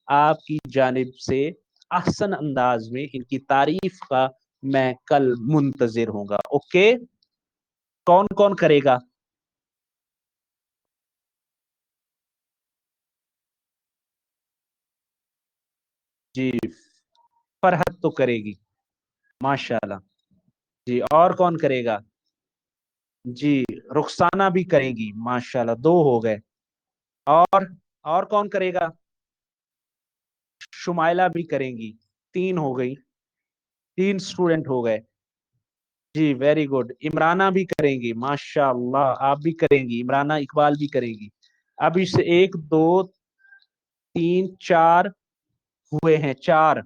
S1: آپ کی جانب سے احسن انداز میں ان کی تعریف کا میں کل منتظر ہوں گا. اوکے، کون کون کرے گا؟ جی، فرحت تو کرے گی، ماشاء اللہ. جی، اور کون کرے گا؟ جی، رخسانہ بھی کریں گی، ماشاء اللہ، 2 ہو گئے. اور کون کرے گا؟ شمائلہ بھی کریں گی، 3 ہو گئی. 3 اسٹوڈنٹ ہو گئے. جی، ویری گڈ. عمرانہ بھی کریں گی، ماشاء اللہ، آپ بھی کریں گی. عمرانہ اقبال بھی کریں گی. اب اس سے 1 2 3 4 ہوئے ہیں، 4.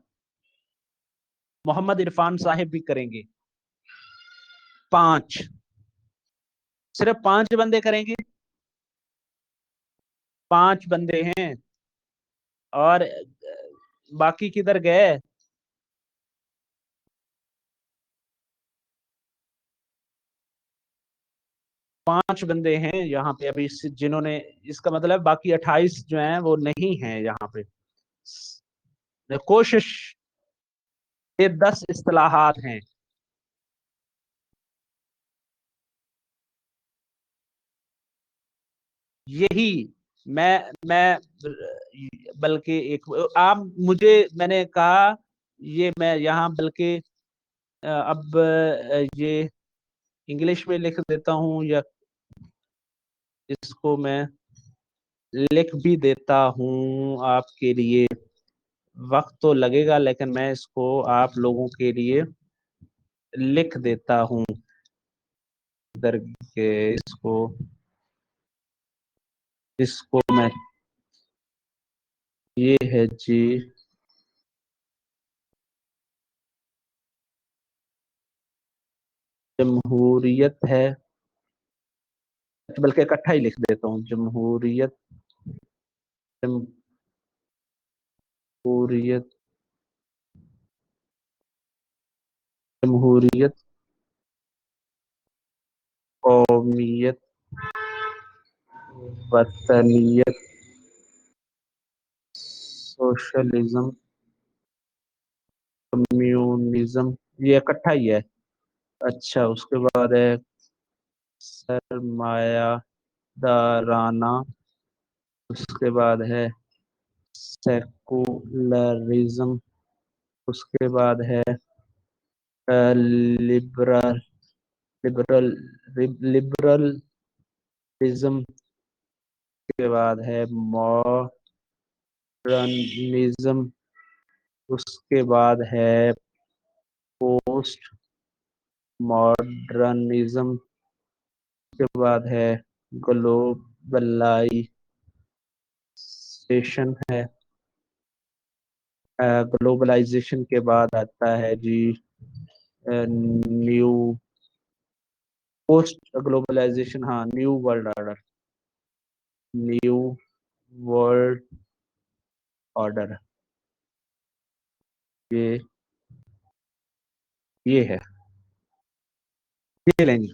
S1: محمد عرفان صاحب بھی کریں گے. 5. صرف 5 بندے کریں گے. 5 بندے ہیں. اور باقی کدھر گئے؟ 5 بندے ہیں یہاں پہ ابھی جنہوں نے، اس کا مطلب باقی 28 جو ہیں وہ نہیں ہیں یہاں پہ. کوشش، یہ 10 اصطلاحات ہیں. یہی میں بلکہ ایک آپ میں نے کہا یہ میں یہاں بلکہ اب یہ انگلش میں لکھ دیتا ہوں، یا اس کو میں لکھ بھی دیتا ہوں آپ کے لیے. وقت تو لگے گا لیکن میں اس کو آپ لوگوں کے لیے لکھ دیتا ہوں ادھر کے. اس کو میں، یہ ہے جی، جمہوریت ہے، بلکہ اکٹھا ہی لکھ دیتا ہوں. جمہوریت، جمہوریت، جمہوریت، قومیت، وطنیت، سوشلزم، کمیونزم، یہ اکٹھا ہی ہے. اچھا، اس کے بعد ہے سرمایہ دارانہ. اس کے بعد ہے سیکولرزم. اس کے بعد ہے لبرل لبرل لبرلزم. کے بعد ہے ماڈرنزم. اس کے بعد ہے پوسٹ ماڈرنزم. کے بعد ہے گلوبلائزیشن ہے. گلوبلائزیشن کے بعد آتا ہے جی نیو پوسٹ گلوبلائزیشن، ہاں، new world order. New world order, یہ ہے، یہ لیں گے.